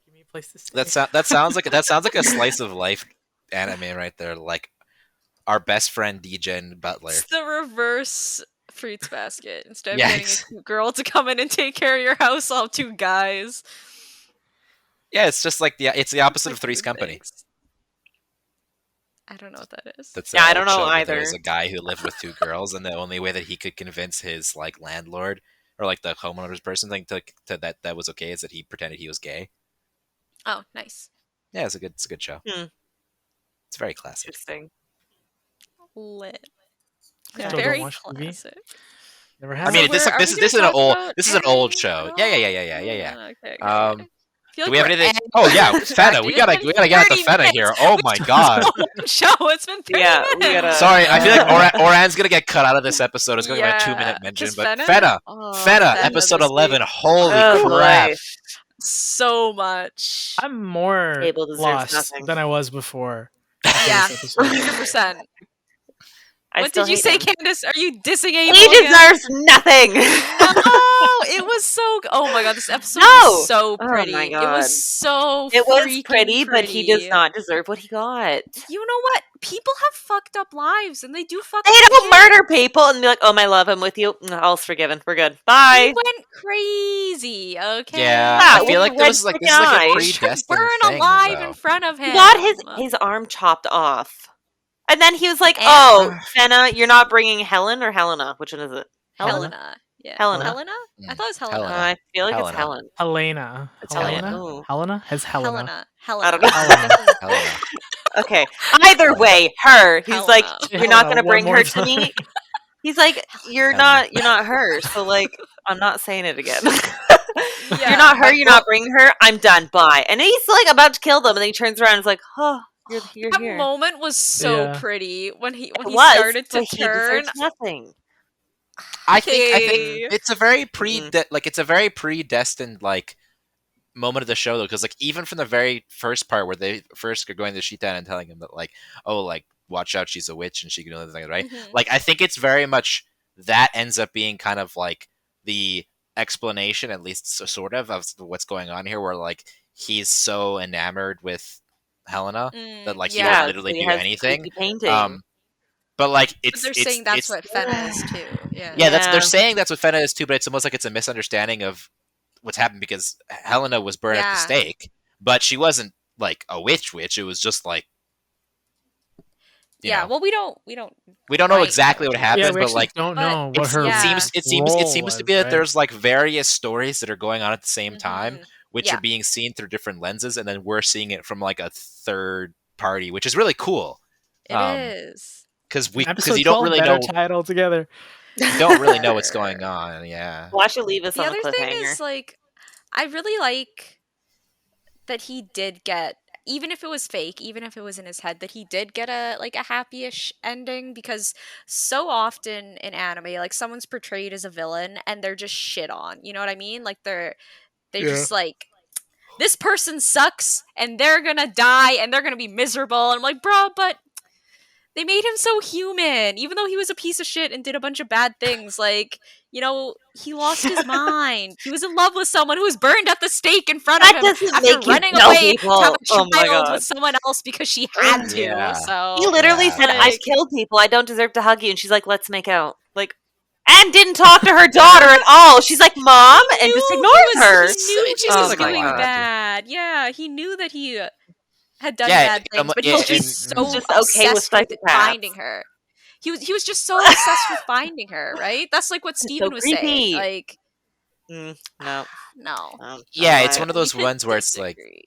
Give me a place to stay.
That sounds like a slice of life anime right there. Like our best friend Degen Butler.
It's the reverse Fruits Basket. Instead of
Yeah,
getting a cute girl to come in and take care of your house, I'll have two guys.
Yeah, it's just like it's the opposite
Like
of Three's
two
Company.
things. I don't know what that is.
That's
Yeah, I
an
don't
old
know
show where there was
either.
a guy who lived with two girls, and the only way that he could convince his like landlord or like the homeowners person thing to that was okay is that he pretended he was gay.
Oh, nice.
Yeah, it's a good show.
Hmm.
It's very classic.
Interesting.
Lit.
Still don't
Very
watch TV.
classic.
Never
I
have.
mean,
So
this
are we
is
gonna
this is an
talk
old
about
this is an old
anime
show.
at
Yeah.
all? Okay.
Um,
I feel
do
like
we have
we're
anything? Oh yeah, Fena.
distracted.
We
It's
gotta
been
we gotta get at the
30
Fena
minutes.
here. Oh my god.
Show. It's been 30
Yeah, we
minutes.
gotta-
Sorry, I feel like Oran's gonna get cut out of this episode. It's gonna be a 2-minute mention,
'cause
but
Fena?
Fena,
Fena
episode
this
11.
week.
Holy
Oh,
crap!
boy.
So much.
I'm more
Table deserves
lost
nothing.
than I was before.
Yeah,
This episode.
100%.
I
What
still
did you
hate
say,
him.
Candace? Are you dissing Abel
He
again?
deserves nothing.
No, it was so. Oh my god, this episode
No!
was so
Oh
pretty.
my
It
God.
was so.
It was
freaking
pretty, but he does not deserve what he got.
You know what? People have fucked up lives, and they do fuck.
They
up
don't
shit.
murder people and be like, "Oh my love, I'm with you. All's forgiven. We're good. Bye."
He went crazy. Okay.
Yeah,
Yeah,
I feel like
red
this is like a
freaking eyes.
predestined
Burn
thing.
alive
though.
in front of him.
He got his arm chopped off, and then he was like,
And-
"Oh, Fena, you're not bringing Helen or Helena? Which one is it?
Helena. Yeah.
Helena.
Helena? I thought it was Helena.
Helena.
I feel like
Helena.
it's Helen.
Helena.
It's
Helena.
Helena.
Helena has Helena.
Helena.
I don't know.
Definitely
Helena.
Okay. Either way, her. He's like,
Helena.
Say
"You're not
Helena
gonna
one
bring
more
her to me."
time.
He's like, "You're
Helena.
not her." So like, I'm not saying it again.
Yeah.
You're not her. You're not bringing her. I'm done. Bye. And he's like about to kill them, and then he turns around and is like, "Oh, you're
That
here."
moment was so
Yeah.
pretty when he
It was,
started to
but he
turn.
deserves nothing.
I think
Okay.
it's a very
Mhm.
it's a very predestined like moment of the show though, because like even from the very first part where they first are going to Shitan and telling him that like, oh, like watch out, she's a witch and she can do anything, right?
Mhm.
Like I think it's very much that ends up being kind of like the explanation, at least sort of what's going on here, where like he's so enamored with Helena that like he
yeah.
will literally
he
do
has
anything.
creepy painting.
But like
But they're saying that's what Fena is too. Yeah.
yeah, they're
Yeah.
saying that's what Fena is too, but it's almost like it's a misunderstanding of what's happened because Helena was burned at the
Yeah.
stake, but she wasn't like a witch. It was just like you
Yeah.
know,
Well, we don't
we don't know
quite
exactly what
know.
happened,
Yeah, we
but
actually
like
don't
but
know what her
yeah.
it seems
role
to be that
was,
there's like various stories that are going on at the same time,
Mhm.
which
Yeah.
are being seen through different lenses, and then we're seeing it from like a third party, which is really cool.
It is.
Because
Episode
you don't
12
really
better
know
tie it all together.
you don't really know what's going on. Yeah.
Why should leave us
The
on a
other thing
cliffhanger?
is like, I really like that he did get, even if it was fake, even if it was in his head, that he did get a happy-ish ending, because so often in anime, like someone's portrayed as a villain and they're just shit on. You know what I mean? Like they're
Yeah.
just like, this person sucks and they're gonna die and they're gonna be miserable. And I'm like, bro, but they made him so human, even though he was a piece of shit and did a bunch of bad things. Like, you know, he lost his mind. He was in love with someone who was burned at the stake in front
That
of him
doesn't
after
make you
running
kill
away
people.
to have a
Oh my
child
God.
with someone else because she had to.
Yeah.
So
He literally
Yeah.
said, "I've
Like-
killed people. I don't deserve to hug you." And she's like, "Let's make out." Like, and didn't talk to her daughter at all. She's like, "Mom," and just
knew
ignores
he
her.
was, He knew
She
he
seems
was
like a
doing
line after.
bad. Yeah, he knew that he had done
Yeah,
bad things, but he
yeah,
was just
and-
so
He's just okay with
obsessed with
psychopaths.
finding her. He was just so obsessed with finding her, right? That's like what
He's so
Steven was
creepy.
saying. Like,
No,
no.
no.
Yeah,
no,
it's one of those
We could
ones where it's like
disagree.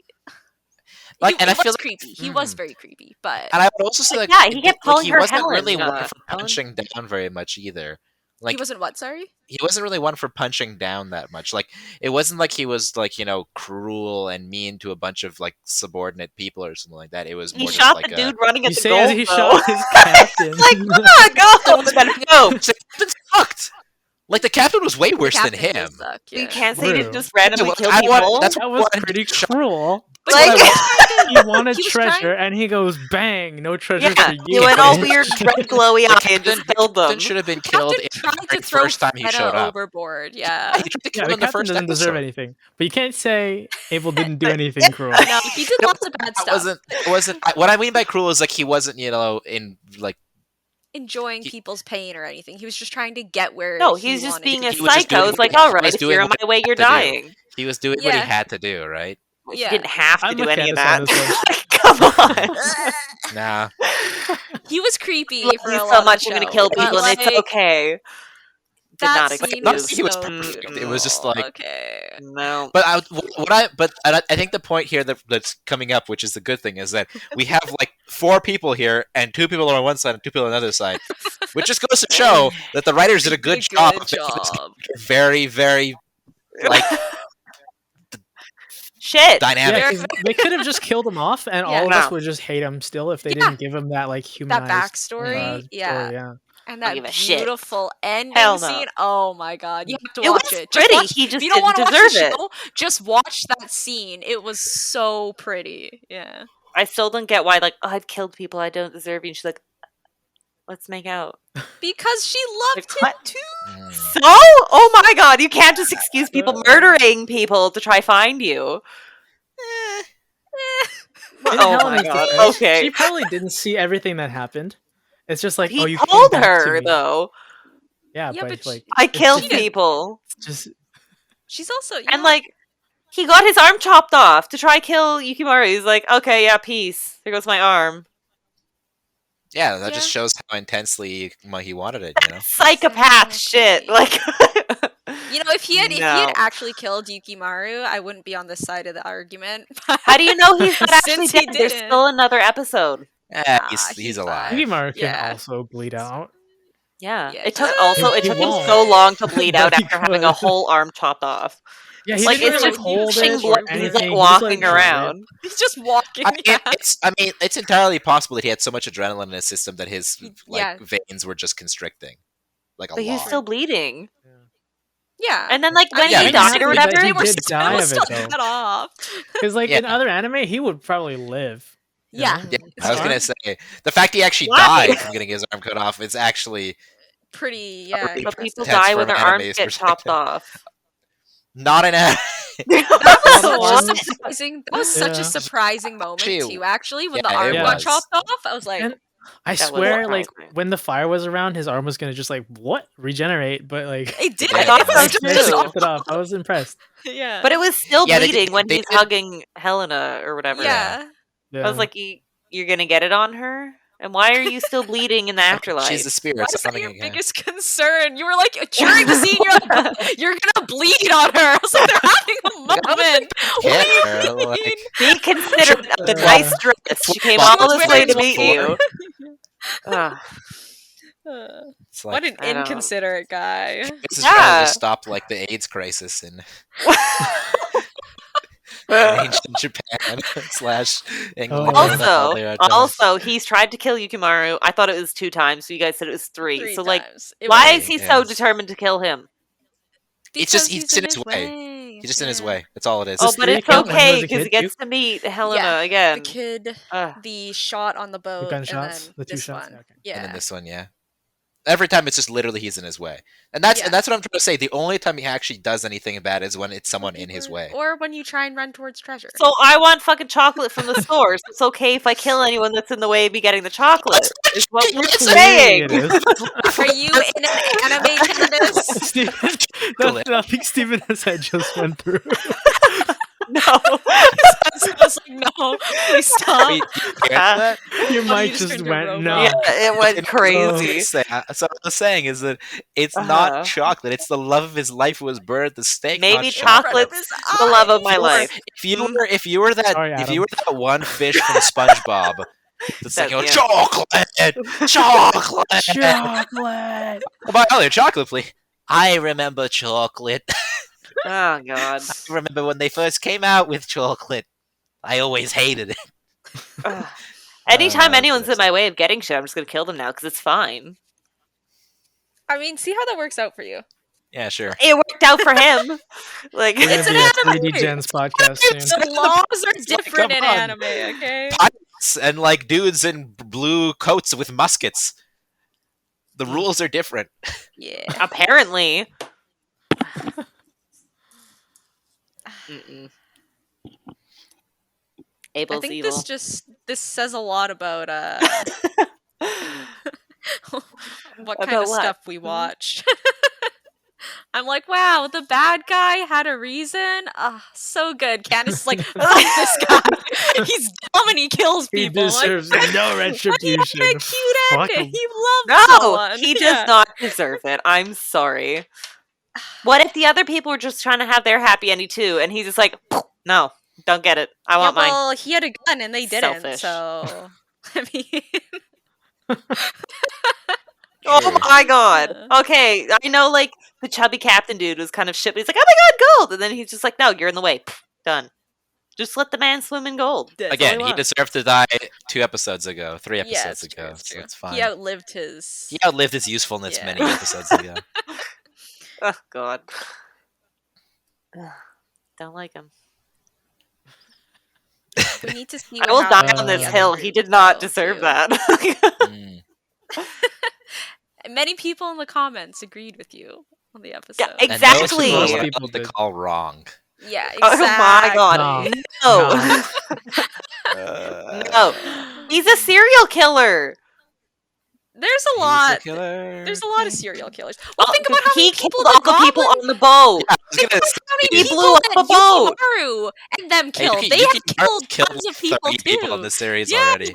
Like, and I feel like,
creepy. He was very creepy, but
and I would also say,
Like,
like,
yeah, he kept calling
he
her
wasn't
Helen,
really one for
Helen?
punching down very much either. Like,
he wasn't what? Sorry.
he wasn't really one for punching down that much. Like, it wasn't like he was like, you know, cruel and mean to a bunch of like subordinate people or something like that. It was
He
more just
shot
like
the dude running
You
at the
say
goal.
as he
though.
shot his captain.
Like, come on, go! Let him go.
The captain sucked. Like, the captain was way worse than
Captain
him.
did suck,
You
yeah.
can't say he
True.
didn't just randomly
Yeah,
kill
I want-
people.
that's
That
what
was
I'm
pretty
shocked.
cruel.
But
Like-
he was trying
He
to-
wanted
he was
treasure,
trying-
and he goes, bang, no treasure
Yeah,
for
he
you.
went all
bitch."
weird, red, glowy
The
eye and just killed
captain
them.
should have been
Captain
killed in
tried
the
to throw
first time he
Fena
showed up.
overboard.
Yeah,
Yeah.
he tried to
Yeah,
kill
the
him in the
captain
first
doesn't deserve
episode.
anything. But you can't say Abel didn't do anything cruel.
No, he did lots of bad
That
stuff.
wasn't. What I mean by cruel is like he wasn't, you know, in like
Enjoying people's pain or anything. He was just trying to get where.
No,
he
he's just
wanted
being
to
a
He was just
psycho.
doing
It's like,
what he-
all
he
right,
was
if
doing
you're on
what
my way, you're
had to do.
dying.
he was doing what he
Yeah.
had to do, right?
He
Yeah.
didn't have to
I'm
do
with
any of
Candace on
that.
this
Come on.
Nah.
He was creepy
Love
for
you
a lot
so
of
much.
the
I'm gonna
show,
kill
but,
people, and
like,
it's okay. Did
that
not
scene
excuse.
Not
was
that he was
so
perfect. It was just like
okay.
No.
But I think the point here that's coming up, which is the good thing, is that we have like 4 people here, and 2 people are on one side and 2 people on the other side, which just goes to show that the writers did a good job of making this very, very like
Shit.
dynamic.
Yeah, 'cause they could have just killed him off, and
Yeah.
all of
No.
us would just hate him still if they
Yeah.
didn't give him that like
That
humanized
backstory, yeah.
story, yeah.
And
Don't
that
give a shit.
beautiful ending
Hell no.
scene. Oh my god, you have to
It
watch
was
it. Just
pretty.
watch-
He
if
just
you don't want
didn't
to watch the
deserve it.
show, just watch that scene. It was so pretty. Yeah.
I still don't get why, like, oh, I've killed people I don't deserve. And she's like, let's make out.
Because she loved
Like,
him
what?
too.
Mm.
So? Oh my god, you can't just excuse people murdering people to try find you.
In
Oh my
Helena's
god.
defense,
Okay.
She probably didn't see everything that happened. It's just like,
He
oh, you came
told
back to
her,
me.
though.
Yeah,
Yeah,
but
but
like,
I
it's
killed
just-
people.
just
She's also
And, like, he got his arm chopped off to try kill Yukimaru. He's like, okay, yeah, peace. There goes my arm.
Yeah, that just
Yeah.
shows how intensely he wanted it. You know.
Psychopath shit. Like,
you know, if he had
No.
actually killed Yukimaru, I wouldn't be on this side of the argument.
how do you know he's not actually
Since he
dead? There's
didn't.
still anher episode.
He's
he's
alive.
fine.
Yukimaru can
Yeah.
also bleed out.
Yeah.
Yeah.
It took
He
it took him
won't.
so long to bleed
But
out
he
after having a
could.
whole arm chopped off.
Yeah, he
Like,
didn't
it's
really
just
hold
gushing
it
blood.
or
He's
anything.
like
He just,
walking
shot it.
around.
He's just walking.
I mean, it's entirely possible that he had so much adrenaline in his system that his
Yeah.
veins were just constricting, like a
But he was
lot.
still bleeding.
Yeah.
And then, like, when
Yeah,
he
he
died
did,
or
but
whatever,
he
They were
did
still,
die
it was
of it,
still
though.
cut off.
Because like
Yeah.
in other anime, he would probably live. you
Yeah.
know?
Yeah,
It's
I was
fine.
gonna say the fact he actually
Why?
died from getting his arm cut off is actually
Pretty, yeah.
Pretty
but
impressive.
people
Intense
die when
from
their
an
arms
anime's
get chopped
perspective.
off.
not an anime.
That was
What?
such a surprising. That was such
Yeah.
a surprising moment
Actually,
too. Actually, when the
yeah,
arm
it
got
was.
chopped off, I was like,
And I
That was
swear, like
surprising.
when the fire was around, his arm was gonna just like regenerate, but like
it did.
I
It
thought
was
so,
they
just
too.
chopped it off. I was impressed.
yeah.
But it was still
Yeah, they
bleeding
did-
when
they
he's
did-
hugging Helena or whatever.
yeah.
Yeah.
I was like, you're gonna get it on her? And why are you still bleeding in the afterlife?
She's the spirit.
Why
so
is that
nothing
your
again.
biggest concern? You were like during the scene, you're like, you're gonna bleed on her. I was like, they're having a moment. What do
Yeah,
you
like-
mean?
Be considerate of the
Yeah.
nice dress. She came
She
all
was
this way
wearing
to meet
before.
you. Ugh.
It's
What
like
an
I don't-
inconsiderate guy.
this is trying
Yeah.
to stop like the AIDS crisis in ancient Japan / England.
Oh.
and all their times.
Also, he's tried to kill Yukimaru. I thought it was 2 times, so you guys said it was 3.
Three
So, like,
times. It
why
was-
is he so
Yes.
determined to kill him?
It's just-
because
he's in his way. He's just in his
Yeah.
way. That's all it is.
Oh,
Just
but
did he
it's
kill him when he
okay
was a
because he
kid,
gets to meet Helena
Yeah,
again.
The kid,
Ugh.
the shot on the boat,
gunshots?
and
The
then
2
this
shots?
one.
Yeah, okay.
Yeah.
And then this one, yeah. Every time it's just literally he's in his way. And that's
Yeah.
what I'm trying to say. The only time he actually does anything bad is when it's someone in his way.
Or when you try and run towards treasure.
So I want fucking chocolate from the source. It's okay if I kill anyone that's in the way of me getting the chocolate. Is what we're
It's
saying.
It is.
Are you in an anime, Candace?
Steven, that's nothing Steven has had just went through.
No.
I was like, no! Please stop.
Wait, did you hear that?
Your
Funny, you
mic
just
just
turned to
went
robot.
no.
Yeah, it went crazy.
So what I was saying is that it's
Uh-huh.
not chocolate. It's the love of his life who was burned at the stake.
Maybe
not chocolate.
chocolate's the love of my
If you were-
life.
If you were that
Sorry,
if you
Adam.
were that one fish from SpongeBob that's like,
That-
oh,
yeah.
chocolate.
Chocolate.
About other chocolate, please. I remember chocolate.
Oh god.
I remember when they first came out with chocolate. I always hated it.
Ugh. Anytime anyone's
that's
in my way of getting shit, I'm just gonna kill them now because it's fine.
I mean, see how that works out for you.
Yeah, sure.
It worked out for him. Like
We're
It's
gonna
an
be a
anime.
3D Gens podcast soon.
The laws are different
come
in
on.
anime, okay?
Pirates and like dudes in blue coats with muskets. The rules are different.
Yeah.
apparently. Mm-mm.
I
Abel's
think
evil.
this says a lot about what kind
About
of
what?
stuff we watch. I'm like, wow, the bad guy had a reason. Ah, so good. Candace is like, fuck this guy. He's dumb and he kills
He
people. Like,
deserves no retribution.
what a cute
Fuck
ending.
him.
He loved
No,
someone.
he
Yeah.
does not deserve it. I'm sorry. What if the other people were just trying to have their happy ending too, and he's just like, no, don't get it. I want mine.
Well, he had a gun and they didn't.
Selfish.
So, I mean,
Oh my god.
Yeah.
Okay, I know like the chubby captain dude was kind of shit, but he's like, oh my god, gold! And then he's just like, no, you're in the way. Done. Just let the man swim in gold. That's all
Again, he
want.
deserved to die 3 episodes
yeah,
ago,
it's
so
true, it's true.
it's fine.
He outlived his.
He outlived his usefulness
Yeah.
many episodes ago.
Oh god. Ugh, don't like him.
We need to see.
I
what
will die
happens
on
to
this
the
hill.
other
He
group,
did not
though,
deserve
too.
that.
Mm.
Many people in the comments agreed with you on the episode.
Yeah, exactly.
And those
Most
people
people
are what I like
did.
to call wrong.
Yeah,
Oh
exactly.
my god.
No.
No.
No.
No. He's a serial killer.
There's a lot. There's a lot of serial killers. Well, think about how many
he
people
killed
the
all the people
goblin-
on the boat.
I was
Think
gonna
about how many
He
people
blew up
that
a boat.
Yukimaru and them
Hey,
killed.
Yuki-
They
Yuki
have
Maru's
killed tons of
30
people
people in
too.
the series
Yeah,
already.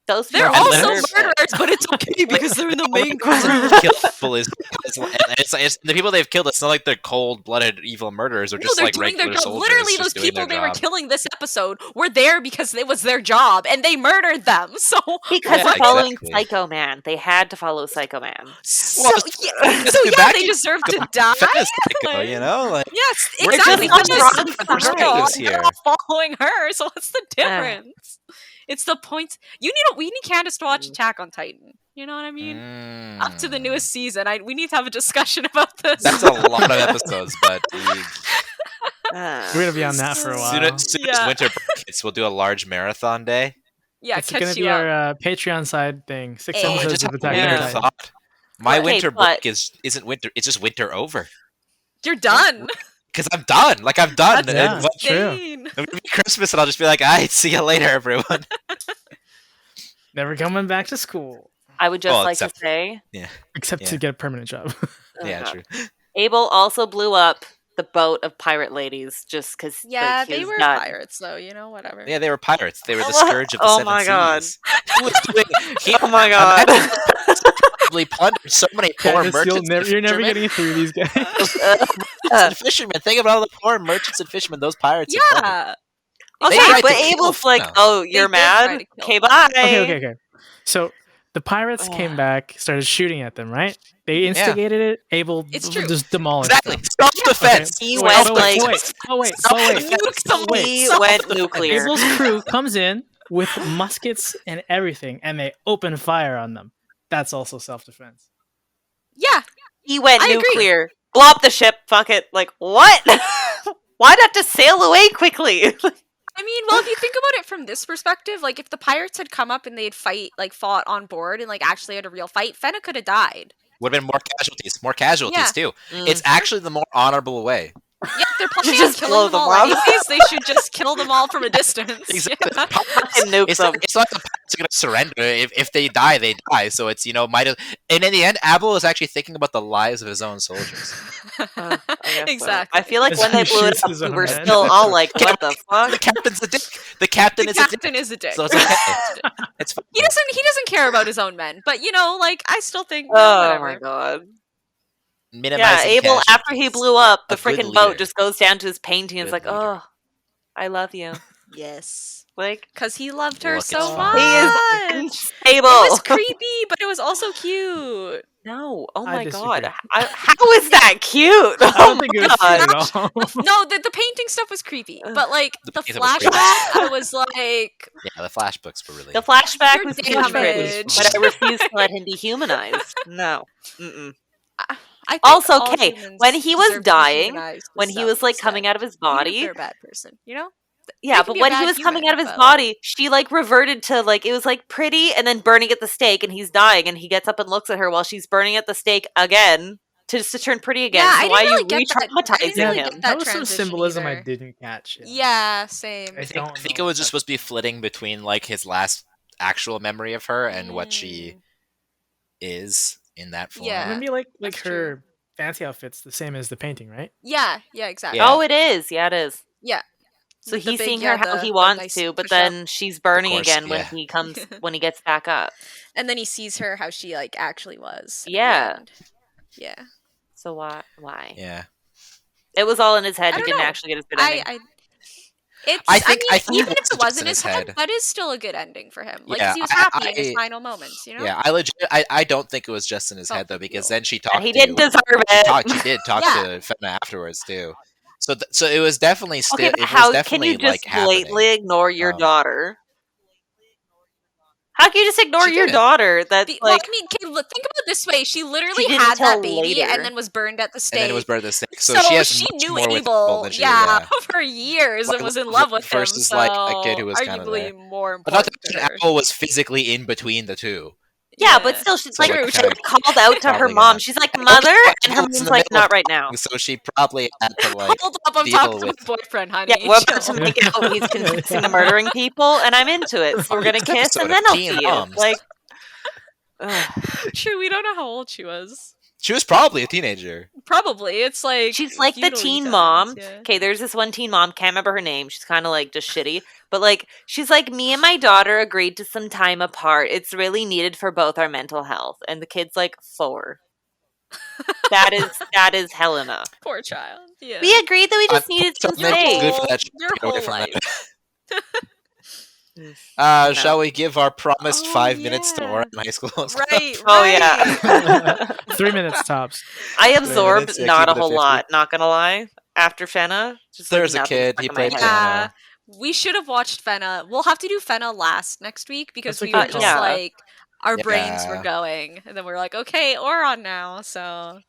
Those
they're
people
also
deserve it.
murderers, but it's okay because they're in the main
Kill
group.
people is it's the people they've killed. It's not like they're cold-blooded evil murderers, or
No,
just
they're
like
doing their
regular
job.
soldiers.
Literally,
just
those
doing
people
their
they were
job.
killing this episode were there because it was their job, and they murdered them. So
Because
Yeah,
of following
exactly.
Psycho Man. They had to follow Psycho Man.
So, yeah,
That's
so
too
yeah,
bad
they
you
deserve to
go
die.
Fena's psycho, you know, like
Yes,
We're
exactly.
just
They're
not
just
wrong for
girl,
perspectives
they're
here.
not following her. So what's the difference? It's the point. We need Candace to watch Attack on Titan. You know what I mean? Up to the newest season. We need to have a discussion about this.
That's a lot of episodes, but
We're gonna be on that for a
soon
while.
as
Yeah.
winter break hits, we'll do a large marathon day.
Yeah,
It's gonna
catch
be
you up.
our Patreon side thing. 6
Hey.
I
episodes
just
of
have
Attack
a
on
weird
Titan.
thought. My
Okay,
winter
but-
break isn't winter. It's just winter over.
You're done.
Because I'm done. Like I'm done.
That's
Yeah.
And what-
True.
insane.
it'll be Christmas, and I'll just be like, "I see you later, everyone."
Never coming back to school.
I would just
Well,
like to
except-
say,
Except
Yeah.
to get a permanent job.
Yeah,
God.
true.
Abel also blew up the boat of pirate ladies just because
Yeah,
like, he
they
was
were
done.
pirates, though. You know, whatever.
Yeah, they were pirates. They were the
Oh,
scourge of the
oh
seven
my God.
seas. He was doing. He
Oh my god.
probably plundered so many poor
Candace,
merchants. and
you're never
fishermen.
getting through these guys.
And fishermen. Think about all the poor merchants and fishermen those pirates have plundered.
Yeah.
Okay,
tried
but
to kill
Abel's like,
Fena.
oh, you're
did try
mad?
to kill
Okay,
Fena.
bye.
Okay. So the pirates came
Ugh.
back, started shooting at them, right? They instigated it. Abel
It's true.
just demolished
Exactly.
them.
Self-defense.
He
Wait,
went
oh,
like,
wait.
Nuke someone.
he went nuclear.
Abel's crew comes in with muskets and everything, and they open fire on them. That's also self-defense.
Yeah.
He went
I agree.
nuclear. Blow up the ship. Fuck it. Like, what? Why'd have to sail away quickly?
I mean, well, if you think about it from this perspective, like if the pirates had come up and they'd fought on board and like actually had a real fight, Fena could have died.
Would have been more casualties. More casualties
Yeah.
too.
Mm.
It's actually the more honorable way.
Yeah, if they're planning on
just
killing
blow
them
them
all
up.
anyways, they should just kill them all from a distance.
Exactly.
Yeah.
Fucking nuke
It's
them.
not, it's not the pirates are going to surrender. If they die, they die. So it's, might have. And in the end, Abel is actually thinking about the lives of his own soldiers.
I guess so.
Exactly.
I feel like
As
when
he
they blew it
shoots
up,
his
we
own
were
men.
still all like, what the fuck?
The captain's a dick. The captain
The
is a dick.
captain is a dick.
So it's okay. It's fine.
He doesn't care about his own men, but I still think
Oh
whatever.
my god. Yeah,
Minimizing
Abel,
casualties.
after he blew up, the
A good
freaking boat
leader.
just goes down to his painting. It's
Good
like,
leader.
oh, I love you.
Yes.
Like,
Because he loved her
Look, it's
so
fine.
much.
he is unstable.
It was creepy, but it was also cute.
No, oh
I
my
disagree.
god. How is that cute?
I
Oh
don't think
my
it was
god.
cute at all.
No, the painting stuff was creepy, but
The
the
painting was creepy.
flashback, I was like,
Yeah, the flashbooks were really.
The flashback
You're
was
damaged.
pretty, but I refuse to let him be humanized. No. Mm-mm.
I think
Also,
all
okay,
humans
when he was
deserve to be
dying,
humanized to
when he
some
was like
extent,
coming out of his
even if
body,
they're a bad person,
yeah,
can
but
be a
when he
bad
was coming out of
human,
his
but, like-
body, she like reverted to like it was like pretty and then burning at the stake, and he's dying, and he gets up and looks at her while she's burning at the stake again to turn pretty again.
Yeah,
so
I didn't
why
really
are you
get that. I didn't
re-traumatizing
really
him?
get that
That was some
transition
symbolism I
either.
didn't catch.
Yeah, same.
I think
don't
it
know
was
if
just supposed to be flitting between like his last actual memory of her and what she
Mm.
is in that form.
Yeah.
Maybe like
that's
her fancy outfit's the same as the painting, right?
Yeah, exactly.
Yeah.
Oh, it is. Yeah, it is.
Yeah.
So
The
he's
big-
seeing
yeah,
her how
the-
he
the
wants
nice
to, but
push-up.
then she's burning
course,
again when
yeah.
he comes when he gets back up.
And then he sees her how she actually was. at the
Yeah.
end. Yeah.
So why?
Yeah.
It was all in his head.
I
He
don't
didn't
know.
actually get his good ending.
I think
even
it
if it
was
wasn't
in
his
his
head,
head.
that is still a good ending for him. Like, 'cause
Yeah,
he was
I-
happy in his
I-
final moments,
Yeah, I don't think it was just in his
Felt
head though,
the
because
feel.
then she talked.
And he didn't deserve
She
it.
did talk
Yeah.
to Fena afterwards too. So it was definitely still.
Okay, but
It was
how can
definitely
you just
like happening.
blatantly ignore your
Um,
daughter? How can you just ignore
She
your
didn't.
daughter? That's
Well,
like
I mean, okay, look, think about it this way. She literally
didn't
had that
till
baby
later.
and then was burned at the stake.
and then it was burned at the stake. So she has much
knew
more with
Abel,
than she
yeah,
did.
for years and
Like,
was in love with him.
versus,
So
like, a kid who was kinda
arguably
there.
more
But not
important
to
to
mention,
her.
Apple was physically in between the two.
yeah, but still, she's
So,
like
like,
she
kinda
called out to her
probably
mom.
not.
She's like, "Mother," and her
Apple was in
mom's
the
like,
middle of
"Not right now."
talking, So she probably had to like
Hold up, I'm
deal
talking to
with.
my boyfriend, honey.
Yeah, we're about
Chill.
to make out. He's confessing to murdering people, and I'm into it. So we're gonna
Next
kiss,
episode
and
of
then I'll
Teen
see you.
Moms.
Like, ugh.
True, we don't know how old she was.
She was probably a teenager.
Probably. It's like
she's like the
feudal
teen
times,
mom.
yeah.
Okay, there's this one teen mom. Can't remember her name. She's kind of like just shitty, but like she's like, me and my daughter agreed to some time apart. It's really needed for both our mental health. And the kid's like 4. that is Helena.
Poor child. Yeah.
We agreed that we just needed some
Maybe it's
space.
good for that.
Your
Get away
whole
from
life.
that.
No.
Shall we give our promised
Oh,
5 minutes to
yeah.
Ouran High School?
Right.
Oh
right.
yeah.
3 minutes tops.
I absorbed
minutes, yeah,
not
keep
a
it at
whole
50.
lot. Not gonna lie. After Fena, just like
There's a
nothing
kid,
stuck
he
in my
played
head.
piano.
Yeah. We should have watched Fena. We'll have to do Fena last next week because
That's a
we were
good
just
call.
like our brains were
Yeah.
going, and then we're like, okay, Ouran now. So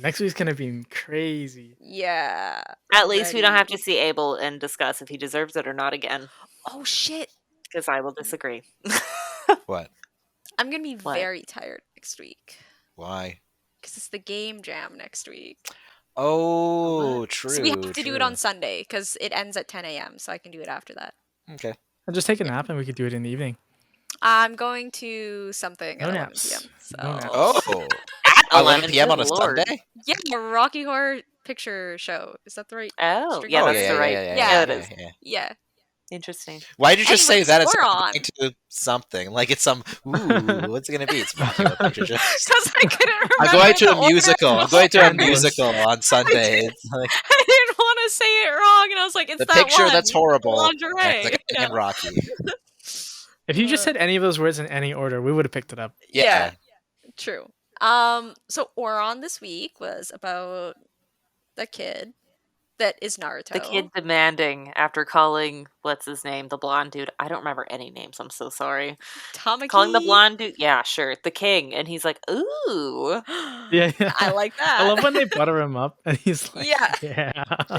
Next week's gonna be crazy.
yeah.
At least we don't have
Ready.
to see Abel and discuss if he deserves it or not again,
Oh shit!
because I will disagree.
What?
I'm gonna be
What?
very tired next week
Why?
because it's the game jam next week.
Oh, true.
So we have to do it on
true.
Sunday because it ends at 10 a.m. So I can do it after that.
Okay.
I'll just take a nap and we could do it in the evening.
I'm going to something
No
at 11
naps.
p.m. So
No naps.
Oh,
At
11 p.m. on a
good lord.
Sunday?
yeah, Rocky Horror Picture Show. Is that the right?
Oh,
Street
yeah,
Oh,
code?
that's
yeah,
the right.
yeah,
Yeah,
it is.
yeah.
Yeah.
Interesting.
Why did you just say
Anyways,
that? It's
Ouran.
going to something. Like it's some, ooh, what's it going to be? It's Rocky Horror Picture Show.
Because I couldn't remember.
I'm going to
the
a
order.
musical. I'm going to a
Endless.
musical on Sunday. It's like
I didn't want to say it wrong, and I was like, "It's
the
that
picture
one.
that's horrible.
Lingerie.
It's like
Yeah.
and Rocky.
If you just said any of those words in any order, we would have picked it up.
Yeah.
Yeah. True. So Ouran this week was about the kid that is Naruto.
The kid demanding after calling what's his name, the blonde dude. I don't remember any names. I'm so sorry.
Tamaki.
Calling the blonde dude, yeah, sure, the king, and he's like, ooh.
Yeah,
I like that.
I love when they butter him up and he's like,
Yeah.
yeah.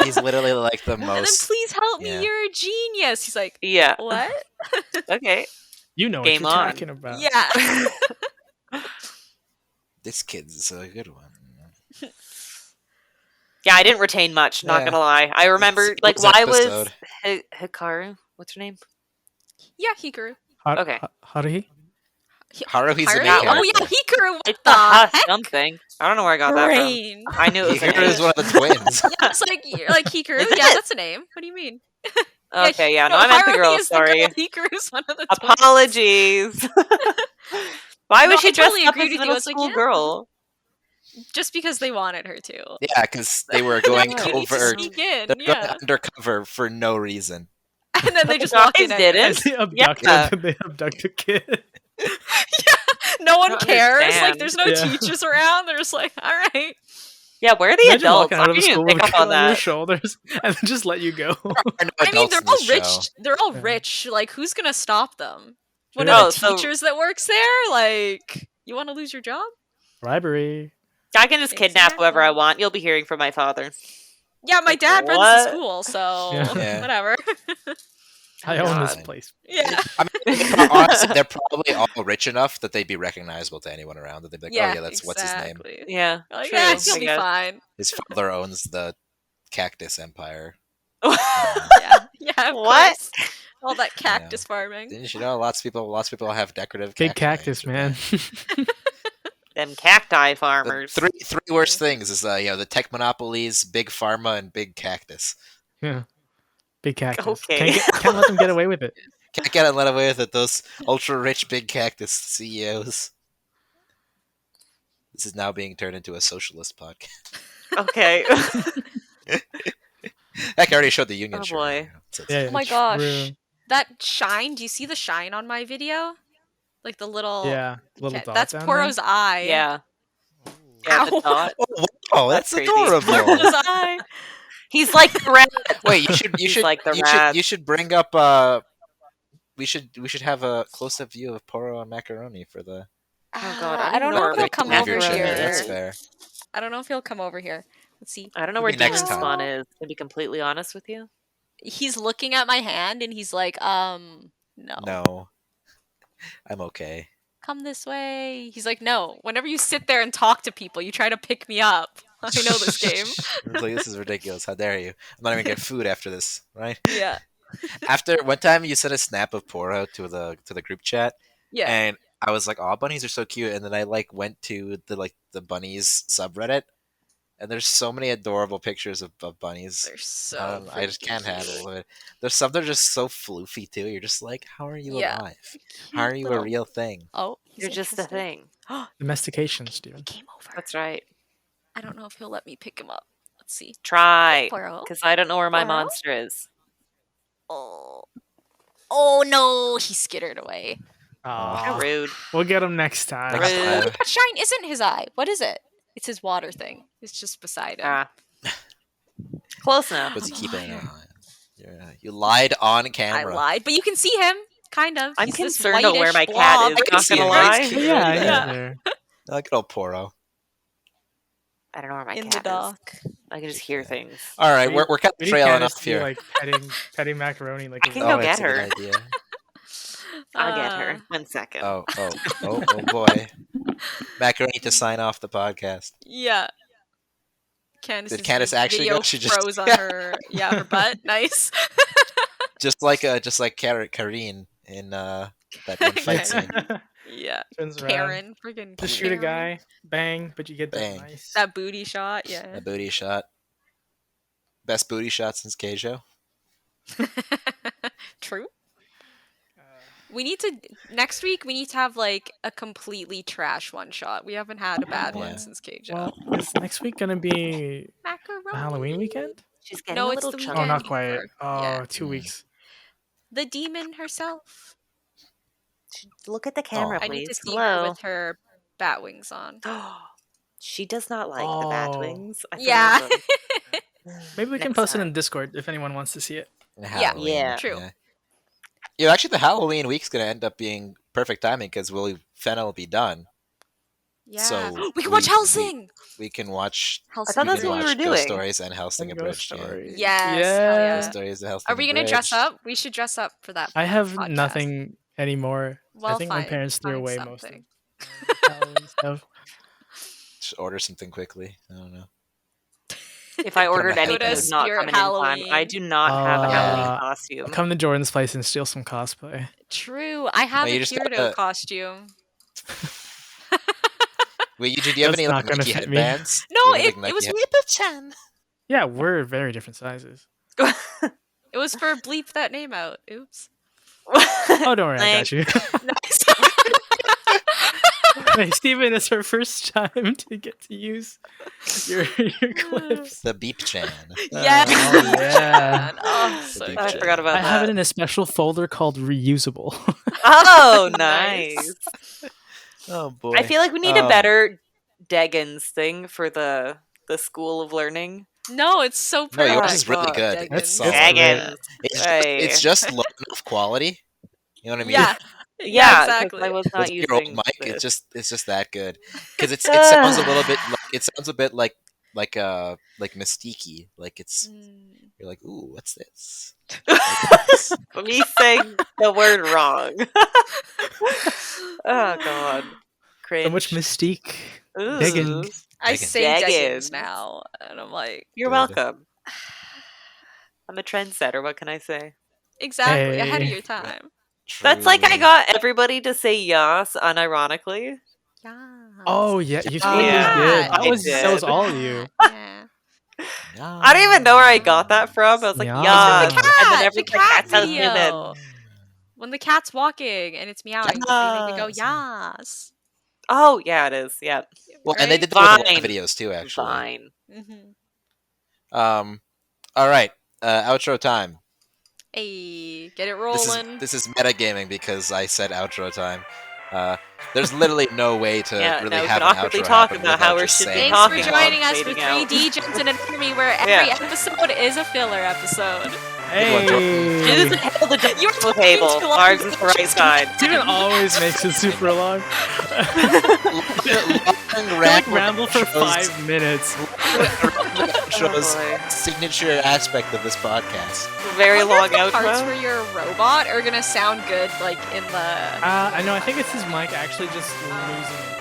He's literally like the
And then
most.
please help me,
yeah.
you're a genius. He's like,
Yeah.
what?
Okay.
You know
Game
what you're
on.
talking about.
Yeah.
This kid's a good one.
Yeah, I didn't retain much. Not
Yeah.
gonna lie. I remember
It
like
was an
why was
episode.
Hikaru? What's her name?
Yeah, Hikaru.
Okay.
Haruhi?
Haruhi's the main
Haruhi? Oh
character.
yeah, Hikaru. What
It's
the heck?
something. I don't know where I got that from.
Brain.
I knew it was an
Hikaru is
H.
one of the twins.
Yeah, it's like you're like Hikaru.
Is
Yeah,
it?
that's a name. What do you mean?
Okay, yeah, no, I meant the
Haruhi
girl.
is
Sorry.
The girl. Hikaru's one of the twins.
Apologies. Why
No,
was she
I
dressed
totally
up
agreed
as a
with you. I
middle
was like,
school
yeah.
girl?
Just because they wanted her to.
Yeah, because they were going
You need to
covert.
sneak in,
They're going
yeah.
undercover for no reason.
And then they
But
just
the
walked
guys
in.
didn't.
anyways.
They abduct
Yeah.
they abduct a kid.
No one
don't
cares. Like,
understand.
there's no
Yeah.
teachers around. They're just like, all right.
Yeah, where are the
Imagine
adults?
walking
I
out of the
didn't even
school with
pick
a
up
kid
on
on your
that.
shoulders and then just let you go.
There are no
I mean,
adults
they're
in
all
this
rich.
show.
They're all
Yeah.
rich. Like, who's gonna stop them? One
True.
of
Oh,
the
so-
teachers that works there? Like, you want to lose your job?
Bribery.
I can just kidnap whoever I
Exactly.
want. You'll be hearing from my father.
Yeah, my
Like,
dad runs
what?
the school, so
Yeah.
Yeah.
whatever.
I own this
God.
place.
Yeah.
I mean, honestly, they're probably all rich enough that they'd be recognizable to anyone around. That they'd be like, oh yeah, that's what's his name.
exactly.
Yeah,
Like,
true.
yeah, he'll
I
be
guess.
fine.
His father owns the Cactus Empire.
Yeah, yeah. Of
What?
course. All that cactus farming.
Didn't you know lots of people have decorative
Big
cacti
cactus,
in
man.
Japan.
Them cacti
The
farmers.
three worst things is the tech monopolies, big pharma, and big cactus.
Yeah. Big cactus.
Okay.
Can't let them get away with it.
Can't get it let away with it. Those ultra rich big cactus CEOs. This is now being turned into a socialist podcast.
Okay.
Heck, I already showed the union
Oh,
shirt.
boy.
So it's
Yeah,
Oh my
true.
gosh. That shine, do you see the shine on my video? Like the little
Yeah. Little
Okay,
dot
that's
down
Poro's eye.
Yeah. Yeah, the
Ow.
dot.
Oh, that's
That's creepy.
adorable.
Poro's eye.
He's like the rat.
Wait, you should
He's like the rat.
you should bring up we should have a close up view of Poro and macaroni for the
Oh, God, I
I don't
don't
know
know
if
where
he'll come
have
over
your share.
here.
That's fair.
I don't know if he'll come over here. Let's see.
I don't know
Maybe
where
next
Degens
time.
spawn is, to be completely honest with you.
He's looking at my hand and he's like, no.
No, I'm okay.
Come this way. He's like, no. Whenever you sit there and talk to people, you try to pick me up. I know this game.
It's like, this is ridiculous. How dare you? I'm not even gonna get food after this, right?
Yeah.
After one time, you sent a snap of Poro to the group chat,
Yeah.
and I was like, "Oh, bunnies are so cute." And then I went to the bunnies subreddit, and there's so many adorable pictures of bunnies.
They're so
I just can't
freaking
handle
cute.
it. There's some that are just so floofy too. You're just like, how are you
Yeah.
alive? How are you a real thing?
Oh, he's
You're just a
interested.
thing.
Domestication,
He
Steven.
came over.
That's right.
I don't know if he'll let me pick him up. Let's see.
Try.
Poro.
Because I don't know where my
Poro?
monster is.
Oh. Oh no, he skittered away.
How
Aw.
rude.
We'll get him next time.
Next
Rude.
time.
That shine isn't his eye. What is it? It's his water thing. It's just beside him.
Ah. Close enough.
What's he keeping an eye on? You lied on
I
camera.
lied, but you can see him, kind of.
I'm
He's this
concerned about where my
whitish
cat
blob.
is.
I can
Not
see
gonna
him.
lie.
He's cute.
Yeah, he's
Yeah.
there.
Look at old Poro.
I don't know where my
in the
cat is.
dock.
I can just hear things.
All right,
We-
we're kind
We
of
need
trailing
Candace
off
to be
here.
like petting macaroni like
I
a
can
little-
go
that's
get
a
her.
good idea.
I'll get her. 1 second.
Oh boy. Macaroni to sign off the podcast.
Yeah. Candace's
Did Candace actually
video
go? She just-
froze on her, her butt. Nice.
Just like Karine in that one fight scene.
Yeah.
Turns around.
Karen, friggin'
Just shoot a
Karen.
guy, bang, but you get
Bang.
that nice.
That booty shot, yeah.
A booty shot. Best booty shot since Keijo.
True.
Uh,
We need to next week. We need to have like a completely trash one shot. We haven't had a bad
Yeah.
one since Keijo.
well, is next week gonna be
Macaroni.
a Halloween weekend?
She's getting
No,
a
it's
little
the
chunky.
Oh, not
Weekend
quite.
before.
Oh,
Yeah.
2
Mm.
weeks.
The demon herself.
Look at the camera,
I need
please.
to see her
Hello.
with her bat wings on.
She does not like the bat
Oh.
wings. I
Yeah.
forgot them.
Maybe we can
Next
post it
time.
in Discord if anyone wants to see it.
Halloween,
Yeah.
True.
Yeah, actually, the Halloween week's gonna end up being perfect timing because Fena will be done.
Yeah.
So
we can watch
we-
Helsing.
We can watch.
Helsing.
thought
we
that's
can
what we
watch
were
Ghost
doing.
Stories and Helsing
And
Abridged.
Ghost Story.
Yes, hell
Yeah.
yeah.
Ghost Stories and Helsing
Are we gonna dress
Abridged.
up? We should dress up for that.
I have
podcast.
nothing anymore.
Well,
I think my
fine,
parents threw
find
away most of
something.
the Halloween stuff.
Just order something quickly. I don't know.
If I ordered
Come
anything,
on.
it would not
Spirit
come in time. I
Halloween.
do not have a Halloween
I'll
costume.
come to Jordan's place and steal some cosplay.
True. I have
you
a
just
Kyoto
gotta-
costume.
Wait, do you have
That's
any
not
like
gonna
Nike
fit me.
headbands?
No,
Do you have,
it
like,
was
Nike
Whipper-chan.
Yeah, we're very different sizes.
It was for bleep that name out. Oops.
Oh, don't worry, I got you.
Nice.
Hey, Steven, it's our first time to get to use your clips.
The Beep Chan.
Yes.
Oh, yeah.
Man. Oh, so
Beep
I
good.
Chan.
forgot about
I
that.
have it in a special folder called reusable.
Oh,
Nice.
nice.
Oh boy.
I feel like we need a better Degens thing for the school of learning.
No, it's so
No,
perfect.
yours is really
God,
good.
Degens.
It's
That's
solid.
Degens.
It's just low enough quality. You know what I mean?
Yeah.
Yeah, 'cause
exactly.
I was
It's
not
like your old
using
mic.
this.
It's just that good because it sounds a little bit like mystique-y. Like it's
Mm.
you're like, ooh, what's this?
Me saying the word wrong. Oh god. Cringe.
So much mystique.
Ooh.
Degens.
I
Degens.
say
Degens.
Degens now, and I'm like,
You're
Good.
welcome. I'm a trendsetter, what can I say?
exactly ahead of
Hey.
your time.
That's like I
Truly.
got everybody to say yas unironically.
Yeah.
Oh yeah, you
Yeah,
totally
yeah,
did. That
I
was
did.
all you.
Yeah.
I don't even know where I got that from. I was like,
Yas.
yas.
The
And then
The
everyone's like,
cat
that sounds
video.
human.
When the cat's walking and it's meowing, but they make me go,
Yes.
yas.
Oh, yeah, it is. Yep.
Well, and they did that with a lot of
Fine.
videos too, actually.
Fine.
Mm-hmm.
All right. Outro time.
Hey, get it
This
rolling.
is metagaming because I said outro time. There's literally no way to
Yeah,
really
now we
have
can
an
awkwardly
outro
talk
happen
about how
without
we
just
should be
saying
Thanks for
talking
something.
joining us for
fading out.
3D Gems and Anatomy, where every
Yeah.
episode is a filler episode.
Hey.
Choose the table, the
You were
decimal
talking
table.
too long.
Ours is the right side.
Steven always makes it super long.
Long
I like ramble for 5 minutes.
Shows
boy.
signature aspect of this podcast.
Very long
The parts
outro.
for your robot are gonna sound good, like in the.
I know. I think it's his mic actually just losing.